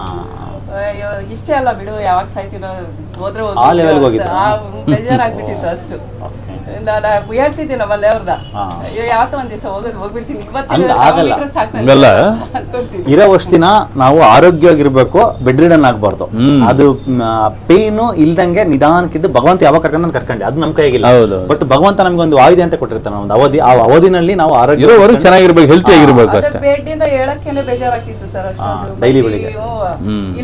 ಇಷ್ಟೇ ಅಲ್ಲ ಬಿಡು, ಯಾವಾಗ ಸಾಯ್ತೀನೋ ಹೋದ್ರೆ ಬೇಜಾರಾಗ್ಬಿಟ್ಟಿತ್ತು ಅಷ್ಟು. ನಾನು ಹೇಳ್ತಿದ್ದೆ ನಮ್ಮ ಮನೆಯವ್ರನ್ನ, ಯಾವತ್ತೋ ಒಂದ್ ದಿವಸ ಹೋಗ್ಬಿಡ್ತೀನಿ, ಇರೋ ಅಷ್ಟು ದಿನ ನಾವು ಆರೋಗ್ಯವಾಗಿರ್ಬೇಕು, ಬೆಡ್ ರಿಡನ್ ಆಗ್ಬಾರ್ದು. ಅದು ಪೇನು ಇಲ್ದಂಗೆ ನಿಧಾನಕ್ಕಿದ್ದು ಭಗವಂತ ಯಾವಾಗ ಕರ್ಕೊಂಡೆ ಅದು ನಮ್ ಕೈಗಿಲ್ಲ. ಬಟ್ ಭಗವಂತ ನಮ್ಗೆ ಒಂದು ಆಯುಧ ಅಂತ ಕೊಟ್ಟಿರ್ತಾನೆ, ಒಂದು ಅವಧಿ. ಆ ಅವಧಿನಲ್ಲಿ ನಾವು ಆರೋಗ್ಯ ಚೆನ್ನಾಗಿರ್ಬೇಕು, ಹೆಲ್ತಿ ಆಗಿರ್ಬೇಕು ಅಷ್ಟೇ. ಬೆಡ್ಡಿಂದ ಹೇಳಕ್ಕೇನೆ ಬೇಜಾರಾಗ್ತಿತ್ತು ಸರ್ ಅಷ್ಟೊಂದು. ಡೈಲಿ ಬೆಳಿಗ್ಗೆ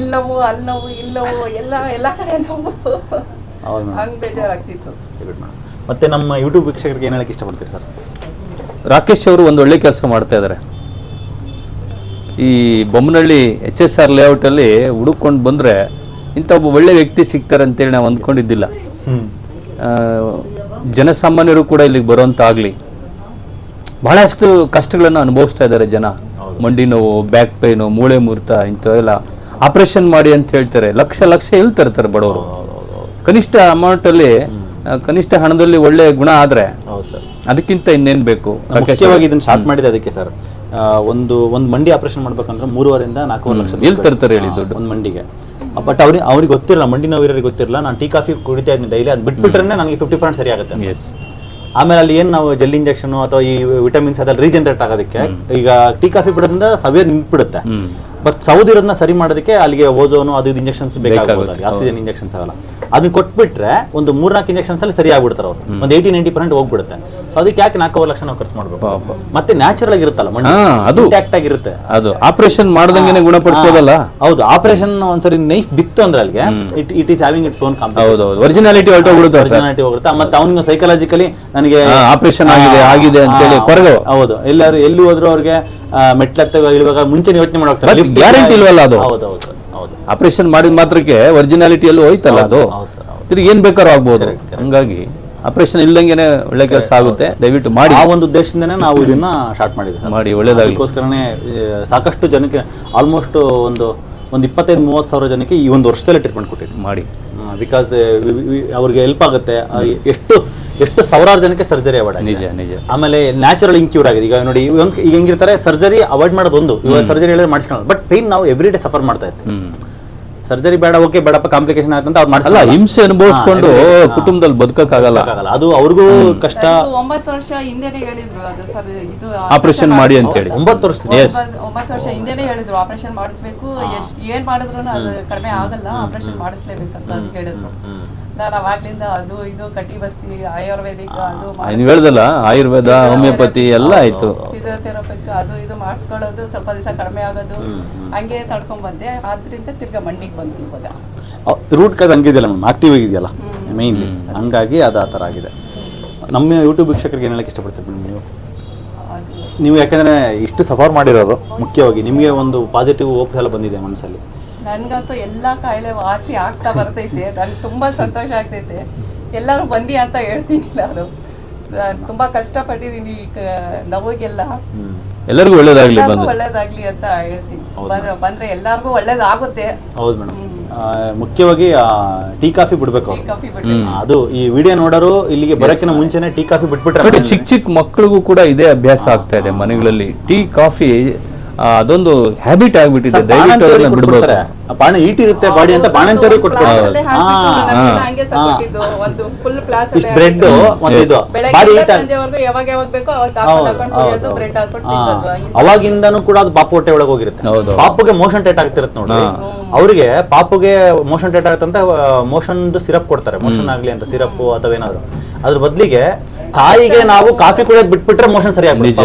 ಇಲ್ಲವೋ ಅಲ್ಲವೋ ಇಲ್ಲವೋ ಎಲ್ಲ ಕಡೆ ನೋವು, ಹಂಗ್ ಬೇಜಾರಾಗ್ತಿತ್ತು. ಮತ್ತೆ ನಮ್ಮ ಯೂಟ್ಯೂಬ್ ವೀಕ್ಷಕರಿಗೆ ಏನು ಹೇಳಕ್ಕೆ ಇಷ್ಟಪಡ್ತೀರಿ ಸರ್? ರಾಕೇಶ್ ಅವರು ಒಂದು ಒಳ್ಳೆ ಕೆಲಸ ಮಾಡ್ತಾ ಇದ್ದಾರೆ. ಈ ಬೊಮ್ಮನಹಳ್ಳಿ HSR ಲೇಔಟಲ್ಲಿ ಹುಡುಕೊಂಡು ಬಂದರೆ ಇಂಥ ಒಬ್ಬ ಒಳ್ಳೆ ವ್ಯಕ್ತಿ ಸಿಗ್ತಾರೆ ಅಂತೇಳಿ ನಾವು ಅಂದ್ಕೊಂಡಿದ್ದಿಲ್ಲ. ಜನಸಾಮಾನ್ಯರು ಕೂಡ ಇಲ್ಲಿಗೆ ಬರುವಂತ ಆಗಲಿ, ಬಹಳಷ್ಟು ಕಷ್ಟಗಳನ್ನು ಅನುಭವಿಸ್ತಾ ಇದ್ದಾರೆ ಜನ. ಮಂಡಿ ನೋವು, ಬ್ಯಾಕ್ ಪೈನು, ಮೂಳೆ ಮುರಿತ, ಇಂಥವೆಲ್ಲ ಆಪರೇಷನ್ ಮಾಡಿ ಅಂತ ಹೇಳ್ತಾರೆ. ಲಕ್ಷ ಎಲ್ಲಿ ತರ್ತಾರೆ ಬಡವರು. ಕನಿಷ್ಠ ಅಮೌಂಟಲ್ಲಿ, ಕನಿಷ್ಠ ಹಣದಲ್ಲಿ ಒಳ್ಳೆ ಗುಣ ಆದ್ರೆ ಅದಕ್ಕಿಂತ ಇನ್ನೇನ್ ಬೇಕು. ಮುಖ್ಯವಾಗಿ ಇದನ್ನ ಸ್ಟಾರ್ಟ್ ಮಾಡಿದೆ ಅದಕ್ಕೆ ಸರ್. ಒಂದು ಮಂಡಿ ಆಪರೇಷನ್ ಮಾಡ್ಬೇಕಂದ್ರೆ 3.5 ರಿಂದ 4 ಲಕ್ಷ ಎಲ್ಲಿ ತರ್ತಾರೆ ಹೇಳಿ ದುಡ್ಡು ಒಂದು ಮಂಡಿಗೆ. ಬಟ್ ಅವ್ರಿಗೆ ಗೊತ್ತಿರಲ್ಲ, ಮಂಡಿ ನೋವಿರೋರಿಗೆ ಗೊತ್ತಿರಲ್ಲ. ನಾನು ಟೀ ಕಾಫಿ ಕುಡಿತಾ ಇದ್ದೀನಿ ಡೈಲಿ, ಅದು ಬಿಟ್ಬಿಟ್ರೆ ನನಗೆ 50% ಸರಿ ಆಗುತ್ತೆ. ಆಮೇಲೆ ಅಲ್ಲಿ ಏನು ನಾವು ಜೆಲ್ ಇಂಜೆಕ್ಷನ್ ಅಥವಾ ಈ ವಿಟಮಿನ್ಸ್ ಅದೆಲ್ಲ ರೀಜನರೇಟ್ ಆಗೋದಕ್ಕೆ, ಈಗ ಟೀ ಕಾಫಿ ಬಿಡೋದ್ರಿಂದ ಸವಿಯೋದು ನಿಂತ್ಬಿಡುತ್ತೆ. ಬಟ್ ಸೌದಿರೋದನ್ನ ಸರಿ ಮಾಡೋದಕ್ಕೆ ಅಲ್ಲಿಗೆ ಓಜೋನು ಅದು ಇದು ಇಂಜೆಕ್ಷನ್ಸ್ ಬೇಕಾಗುತ್ತೆ, ಆಕ್ಸಿಜನ್ ಇಂಜೆಕ್ಷನ್ಸ್ ಅವೆಲ್ಲ. ಅದನ್ನ ಕೊಟ್ಬಿಟ್ರೆ ಒಂದು 3-4 ಇಂಜೆಕ್ಷನ್ಸ್ ಅಲ್ಲಿ ಸರಿ ಆಗ್ಬಿಡ್ತಾರೆ ಅವ್ರು, ಒಂದು 80-90% ಹೋಗ್ಬಿಡುತ್ತೆ. ಸೊ ಅದಕ್ಕೆ ಯಾಕೆ 4 ಲಕ್ಷ ನಾವು ಖರ್ಚು ಮಾಡ್ಬೇಕು? ಮತ್ತೆ ನ್ಯಾಚುರಲ್ ಆಗಿರುತ್ತಲ್ಲ, ಅದು ಇಂಟ್ಯಾಕ್ಟ್ ಆಗಿರುತ್ತೆ. ಅದು ಆಪರೇಷನ್ ಮಾಡ್ದಂಗೆ ಗುಣಪಡಿಸಬಹುದಲ್ಲ. ಹೌದು, ಆಪರೇಷನ್ ಒಂದ್ಸರಿ ನೈಫ್ ಬಿತ್ತು ಅಂದ್ರೆ ಅಲ್ಲಿಗೆ it is having its own complication, originality ಹೋಗುತ್ತೆ. ಮತ್ತೆ ಅವ್ನಿಗೆ ಸೈಕಲಾಜಿಕಲಿ ನನಗೆ ಆಪರೇಷನ್ ಆಗಿದೆ ಅಂತ ಹೇಳಿ ಕೊರಗು. ಹೌದು, ಎಲ್ಲಿ ಹೋದ್ರು ಅವ್ರಿಗೆ ಮೆಟ್ಲತ್ತ ಇಳುವಾಗ ಮುಂಚೆ ಯೋಚನೆ ಮಾಡೋಗ್ತಾರೆ, ಗ್ಯಾರಂಟಿ ಇಲ್ವಲ್ಲ ಅದು. ಆಪರೇಷನ್ ಮಾಡಿದ ಮಾತ್ರಕ್ಕೆ ಒರಿಜಿನಾಲಿಟಿ ಎಲ್ಲೂ ಹೋಯ್ತಲ್ಲ ಅದು. ತಿರುಗಿ ಏನ್ ಬೇಕಾದ್ರೂ ಆಗ್ಬೋದು. ಹಂಗಾಗಿ ಆಪರೇಷನ್ ಇಲ್ದಂಗೆನೆ ಒಳ್ಳೆ ಕೆಲಸ ಆಗುತ್ತೆ, ದಯವಿಟ್ಟು ಮಾಡಿ. ಆ ಒಂದು ಉದ್ದೇಶದಿಂದನೇ ನಾವು ಇದನ್ನ ಸ್ಟಾರ್ಟ್ ಮಾಡಿದ್ವಿ. ಮಾಡಿ, ಒಳ್ಳೇದಾಗಿ. ಅದಕ್ಕೋಸ್ಕರನೇ ಸಾಕಷ್ಟು ಜನಕ್ಕೆ ಆಲ್ಮೋಸ್ಟ್ ಒಂದು 25-30 ಸಾವಿರ ಜನಕ್ಕೆ ಈ ಒಂದು ವರ್ಷದಲ್ಲೇ ಟ್ರೀಟ್ಮೆಂಟ್ ಕೊಟ್ಟಿದ್ವಿ ಮಾಡಿ. ಬಿಕಾಸ್ ಅವ್ರಿಗೆ ಹೆಲ್ಪ್ ಆಗುತ್ತೆ. ಎಷ್ಟು ಸಾವಿರಾರು ಜನಕ್ಕೆ ಸರ್ಜರಿ ಅವಾಯ್ಡ್ ಆಗಿದೆ. ನಿಜ. ಆಮೇಲೆ ನ್ಯಾಚುರಲ್ ಇಂಕ್ಯೂರ್ ಆಗಿದೆ. ಈಗ ನೋಡಿ, ಈಗ ಹೆಂಗಿರ್ತಾರೆ, ಸರ್ಜರಿ ಅವಾಯ್ಡ್ ಮಾಡೋದು ಒಂದು, ಇವಾಗ ಸರ್ಜರಿ ಹೇಳಿದ್ರೆ ಮಾಡಿಸ್ಕೊಳ್ಳೋದು. ಬಟ್ ಪೇನ್ ನಾವು ಎವ್ರಿ ಡೇ ಸಫರ್ ಮಾಡ್ತಾ ಇತ್ತು. ಸರ್ಜರಿ ಬೇಡ, ಓಕೆ ಬೇಡಪ್ಪ, ಕಾಂಪ್ಲಿಕೇಶನ್ ಆಯ್ತಂತ ಅವ್ರು ಮಾಡಿಸಲ್ಲ. ಹಿಂಸೆ ಅನುಭವಿಸ್ಕೊಂಡು ಕುಟುಂಬದಲ್ಲಿ ಬದುಕಕ್ಕಾಗಲ್ಲ, ಅದು ಅವ್ರಿಗೂ ಕಷ್ಟ. 9 ವರ್ಷ ಹಿಂದೆನೆ ಹೇಳಿದ್ರು ಅದು ಸರ್, ಇದು ಆಪರೇಷನ್ ಮಾಡಿ ಅಂತ ಹೇಳಿ. 9 ವರ್ಷ ಹಿಂದೆನೆ ಹೇಳಿದ್ರು ಆಪರೇಷನ್ ಮಾಡಿಸ್ಬೇಕು, ಏನ್ ಮಾಡಿದ್ರು ಅದು ಕಡಿಮೆ ಆಗಲ್ಲ, ಆಪರೇಷನ್ ಮಾಡಿಸ್ಲೇಬೇಕಂತ ಹೇಳಿದ್ರು. ನಾನು ಅವಾಗ್ಲಿಂದ ಅದು ಇದು ಕಟ್ಟಿ ಬಸ್ತಿ, ಆಯುರ್ವೇದಿಕ್, ಅದು ನೀವು ಹೇಳ್ದಲ್ಲ, ಆಯುರ್ವೇದ, ಹೋಮಿಯೋಪತಿ ಎಲ್ಲ ಆಯ್ತು, ಫಿಸಿಯೋಥೆರಪಿಕ್, ಅದು ಇದು ಮಾಡಿಸ್ಕೊಳ್ಳೋದು, ಸ್ವಲ್ಪ ದಿವಸ ಕಡಿಮೆ ಆಗೋದು, ಹಂಗೆ ತಡ್ಕೊಂಡ್ ಬಂದೆ. ಆದ್ರಿಂದ ತಿರ್ಗಾ ಮಂಡಿಗೆ ಬಂತು. ಇವಾಗ ರೂಟ್ ಕಾಸ್ ಹಂಗಿದೆಯಲ್ಲ ಮ್ಯಾಮ್, ಆಕ್ಟಿವ್ ಆಗಿದೆಯಲ್ಲ ಮೇನ್ಲಿ, ಹಂಗಾಗಿ ಅದು ಆ ಥರ ಆಗಿದೆ. ನಮ್ಮ ಯೂಟ್ಯೂಬ್ ವೀಕ್ಷಕರಿಗೆ ಏನು ಹೇಳಕ್ಕೆ ಇಷ್ಟಪಡ್ತೀವಿ ನೀವು? ಯಾಕಂದರೆ ಇಷ್ಟು ಸಫರ್ ಮಾಡಿರೋರು, ಮುಖ್ಯವಾಗಿ ನಿಮಗೆ ಒಂದು ಪಾಸಿಟಿವ್ ಹೋಪ್ಸ್ ಎಲ್ಲ ಬಂದಿದೆ ಮನಸ್ಸಲ್ಲಿ. ನನ್ಗಂತೂ ಎಲ್ಲಾ ಕಾಯಿಲೆ ವಾಸಿ ಆಗ್ತಾ ಬರ್ತೈತೆ, ನನ್ಗೆ ತುಂಬಾ ಸಂತೋಷ ಆಗ್ತೈತೆ. ಎಲ್ಲರೂ ಬಂದಿ ಅಂತ ಹೇಳ್ತೀನಿ. ನಾನು ತುಂಬಾ ಕಷ್ಟಪಟ್ಟಿದ್ದೀನಿ ನೋವಿಗೆಲ್ಲ. ಎಲ್ಲರಿಗೂ ಒಳ್ಳೇದಾಗ್ಲಿ ಎಲ್ಲರಿಗೂ ಬಂದು. ಒಳ್ಳೇದಾಗ್ಲಿ ಅಂತ ಹೇಳ್ತೀನಿ. ಬಂದ್ರೆ ಎಲ್ಲಾರ್ಗೂ ಒಳ್ಳೇದಾಗುತ್ತೆ. ಹೌದು ಮೇಡಮ್. ಮುಖ್ಯವಾಗಿ ಟೀ ಕಾಫಿ ಬಿಡ್ಬೇಕು ಅವ್ರು. ಕಾಫಿ ಬಿಟ್ಟು ಅದು ಈ ವಿಡಿಯೋ ನೋಡೋರು ಇಲ್ಲಿಗೆ ಬರೋಕ್ಕಿಂತ ಮುಂಚೆನೆ ಟೀ ಕಾಫಿ ಬಿಟ್ಬಿಟ್ರೆ ನೋಡಿ, ಚಿಕ್ಕ ಚಿಕ್ಕ ಮಕ್ಕಳಿಗೂ ಕೂಡ ಇದೇ ಅಭ್ಯಾಸ ಆಗ್ತಾ ಇದೆ ಮನೆಗಳಲ್ಲಿ. ಟೀ ಕಾಫಿ ಅದೊಂದು ಹ್ಯಾಬಿಟ್ ಆಗ್ಬಿಟ್ಟಿದೆ. ದಯವಿಟ್ಟು ಅದನ್ನ ಬಿಡ್ಬೋದು. ಬಾಣ ಈಟ್ ಇರುತ್ತೆ ಬಾಡಿ ಅಂತ ಬಾಣಂತರಿ ಕ್ಲಾಸಲ್ಲೇ ಹಾಕ್ಬಿಟ್ಟು ಹಂಗೆ ಸಪೋರ್ಟಿದ್ದು ಒಂದು ಫುಲ್ ಕ್ಲಾಸ್ ಇಷ್ಟು ಬ್ರೆಡ್ ಮತ್ತೆ ಇದು ಬಾಡಿ ಬೆಳಗ್ಗೆ ಈಟ್ ಸಂಜೆವರೆಗೂ ಯಾವಾಗ ಬೇಕೋ ಅವಾಗ ಹಾಕೊಂಡು ಕುಡಿಯೋದು, ಬ್ರೆಡ್ ಹಾಕೊಂಡು ತಿನ್ನೋದು. ಅವಾಗಿಂದಾನು ಕೂಡ ಅದು ಪಾಪು ಹೊಟ್ಟೆ ಒಳಗೆ ಹೋಗಿರುತ್ತೆ. ಹೌದು. ಪಾಪುಗೆ ಮೋಷನ್ ಟೈಟ್ ಆಗ್ತಿರುತ್ತೆ ನೋಡಿ. ಅವರಿಗೆ ಪಾಪುಗೆ ಮೋಷನ್ ಟೈಟ್ ಆಗುತ್ತೆ ಅಂತ ಮೋಷನ್ ಸಿರಪ್ ಕೊಡ್ತಾರೆ, ಮೋಷನ್ ಆಗ್ಲಿ ಅಂತ ಸಿರಪ್ ಅಥವಾ ಏನಾದ್ರು. ಅದ್ರ ಬದಲಿಗೆ ತಾಯಿಗೆ ನಾವು ಕಾಫಿ ಕುಡಿಯೋದು ಬಿಟ್ಬಿಟ್ರೆ ಮೋಷನ್ ಸರಿ ಆಗ್ಬಿಡುತ್ತೆ.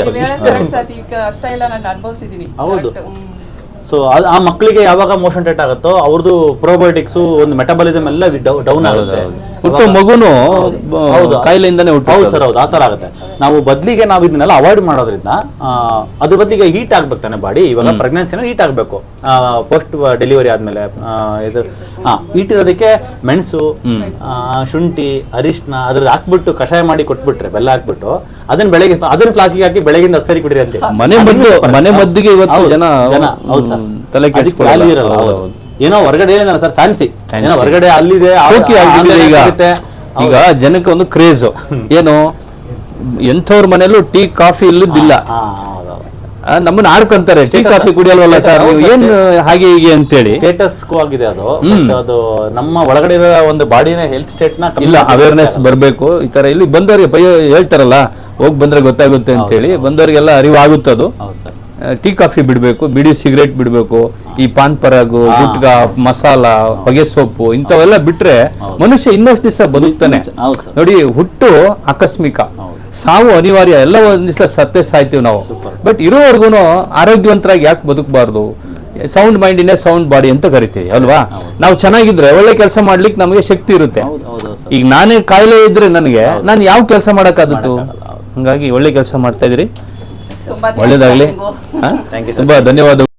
ಅಷ್ಟ ಇಲ್ಲ ನಾನು ಅನುಭವಿಸಿದೀನಿ. ಹೌದು. ಸೊ ಆ ಮಕ್ಕಳಿಗೆ ಯಾವಾಗ ಮೋಷನ್ ಟೈಟ್ ಆಗುತ್ತೋ ಅವ್ರದ್ದು ಪ್ರೋಬಯೋಟಿಕ್ಸ್ ಒಂದು ಮೆಟಬಾಲಿಸಮ್ ಎಲ್ಲ ಡೌನ್ ಆಗುತ್ತೆ. ಹುಟ್ಟೋ ಮಗುನು ಕಾಯಿಲೆಯಿಂದಾನೇ ಹುಟ್ಟು. ಹೌದು ಸರ್, ಹೌದು, ಆ ತರ ಆಗುತ್ತೆ. ನಾವು ಬದಲಿಗೆ ನಾವು ಇದನ್ನೆಲ್ಲ ಅವಾಯ್ಡ್ ಮಾಡೋದ್ರಿಂದ ಅದ್ರ ಬದಲಿಗೆ ಹೀಟ್ ಆಗ್ಬೇಕು ತಾನೆ ಬಾಡಿ. ಇವಾಗ ಪ್ರೆಗ್ನೆನ್ಸಿನ ಹೀಟ್ ಆಗಬೇಕು ಪೋಸ್ಟ್ ಡೆಲಿವರಿ ಆದ್ಮೇಲೆ. ಇದು ಹೀಟ್ ಇರೋದಕ್ಕೆ ಮೆಣಸು, ಶುಂಠಿ, ಅರಿಶಿನ ಅದ್ರದ್ದು ಹಾಕ್ಬಿಟ್ಟು ಕಷಾಯ ಮಾಡಿ ಕೊಟ್ಬಿಟ್ರೆ, ಬೆಲ್ಲ ಹಾಕ್ಬಿಟ್ಟು ಅದನ್ನ ಬೆಳಗ್ಗೆ ಅದನ್ನ ಫ್ಲಾಸ್ಕಿಗೆ ಹಾಕಿ ಬೆಳಗಿಂದ ಸರಿ ಕುಡಿರಿ ಅಂತ. ಮನೆ ಮದ್ದಿಗೆ ಇವತ್ತು ಜನ ಹೌದು ಸರ್, ತಲೆ ಇರಲ್ಲ. ಏನೋ ಹೊರಗಡೆ ಹೇಳಿದಾರೆ ಸರ್, ಫ್ಯಾನ್ಸಿ ಏನೋ ಹೊರಗಡೆ ಅಲ್ಲಿದೆ ಈಗ ಜನಕ್ಕೆ ಒಂದು ಕ್ರೇಜ್ ಏನು, ಎಂಥವ್ರ ಮನೇಲೂ ಟೀ ಕಾಫಿ ಇಲ್ಲದಿಲ್ಲ. ನಮ್ಮನ್ನ ಆಡ್ಕೊಂತಾರೆ, ಟೀ ಕಾಫಿ ಕುಡಿಯಲ್ವಲ್ಲ ಸರ್ ನೀವು, ಏನ್ ಹಾಗೆ ಹೀಗೆ ಅಂತೇಳಿ. ಸ್ಟೇಟಸ್ ಆಗಿದೆ ಅದು. ಅದು ನಮ್ಮ ಒಳಗಡೆ ಇರೋ ಒಂದು ಬಾಡಿನ ಹೆಲ್ತ್ ಸ್ಟೇಟ್ ನ ಇಲ್ಲ, ಅವೇರ್ನೆಸ್ ಬರ್ಬೇಕು. ಈ ತರ ಇಲ್ಲಿ ಬಂದವರಿಗೆ ಹೇಳ್ತಾರಲ್ಲ, ಹೋಗ್ ಬಂದ್ರೆ ಗೊತ್ತಾಗುತ್ತೆ ಅಂತ ಹೇಳಿ ಬಂದವರಿಗೆಲ್ಲ ಅರಿವು ಆಗುತ್ತದು. ಟೀ ಕಾಫಿ ಬಿಡ್ಬೇಕು, ಬಿಡಿ ಸಿಗರೇಟ್ ಬಿಡ್ಬೇಕು, ಈ ಪಾನ್ ಪರಾಗು, ಗುಟ್ಕಾ, ಮಸಾಲ, ಹೊಗೆ ಸೊಪ್ಪು ಇಂಥವೆಲ್ಲ ಬಿಟ್ರೆ ಮನುಷ್ಯ ಇನ್ನಷ್ಟು ದಿವಸ ಬದುಕ್ತಾನೆ. ನೋಡಿ, ಹುಟ್ಟು ಆಕಸ್ಮಿಕ, ಸಾವು ಅನಿವಾರ್ಯ. ಎಲ್ಲ ಒಂದ್ ದಿವಸ ಸತ್ತೇ ಸಾಯ್ತೀವಿ ನಾವು. ಬಟ್ ಇರೋವರೆಗೂ ಆರೋಗ್ಯವಂತರಾಗಿ ಯಾಕೆ ಬದುಕಬಾರ್ದು? Sound mind in sound body ಅಂತ ಕರಿತೀವಿ ಅಲ್ವಾ? ನಾವು ಚೆನ್ನಾಗಿದ್ರೆ ಒಳ್ಳೆ ಕೆಲಸ ಮಾಡ್ಲಿಕ್ಕೆ ನಮಗೆ ಶಕ್ತಿ ಇರುತ್ತೆ. ಈಗ ನಾನೇ ಕಾಯಿಲೆ ಇದ್ರೆ ನನಗೆ ನಾನು ಯಾವ ಕೆಲಸ ಮಾಡಕ್ಕಾದತ್ತು? ಹಂಗಾಗಿ ಒಳ್ಳೆ ಕೆಲಸ ಮಾಡ್ತಾ ಇದ್ರಿ, ಒಳ್ಳೇದಾಗ್ಲಿ. ತುಂಬಾ ಧನ್ಯವಾದ.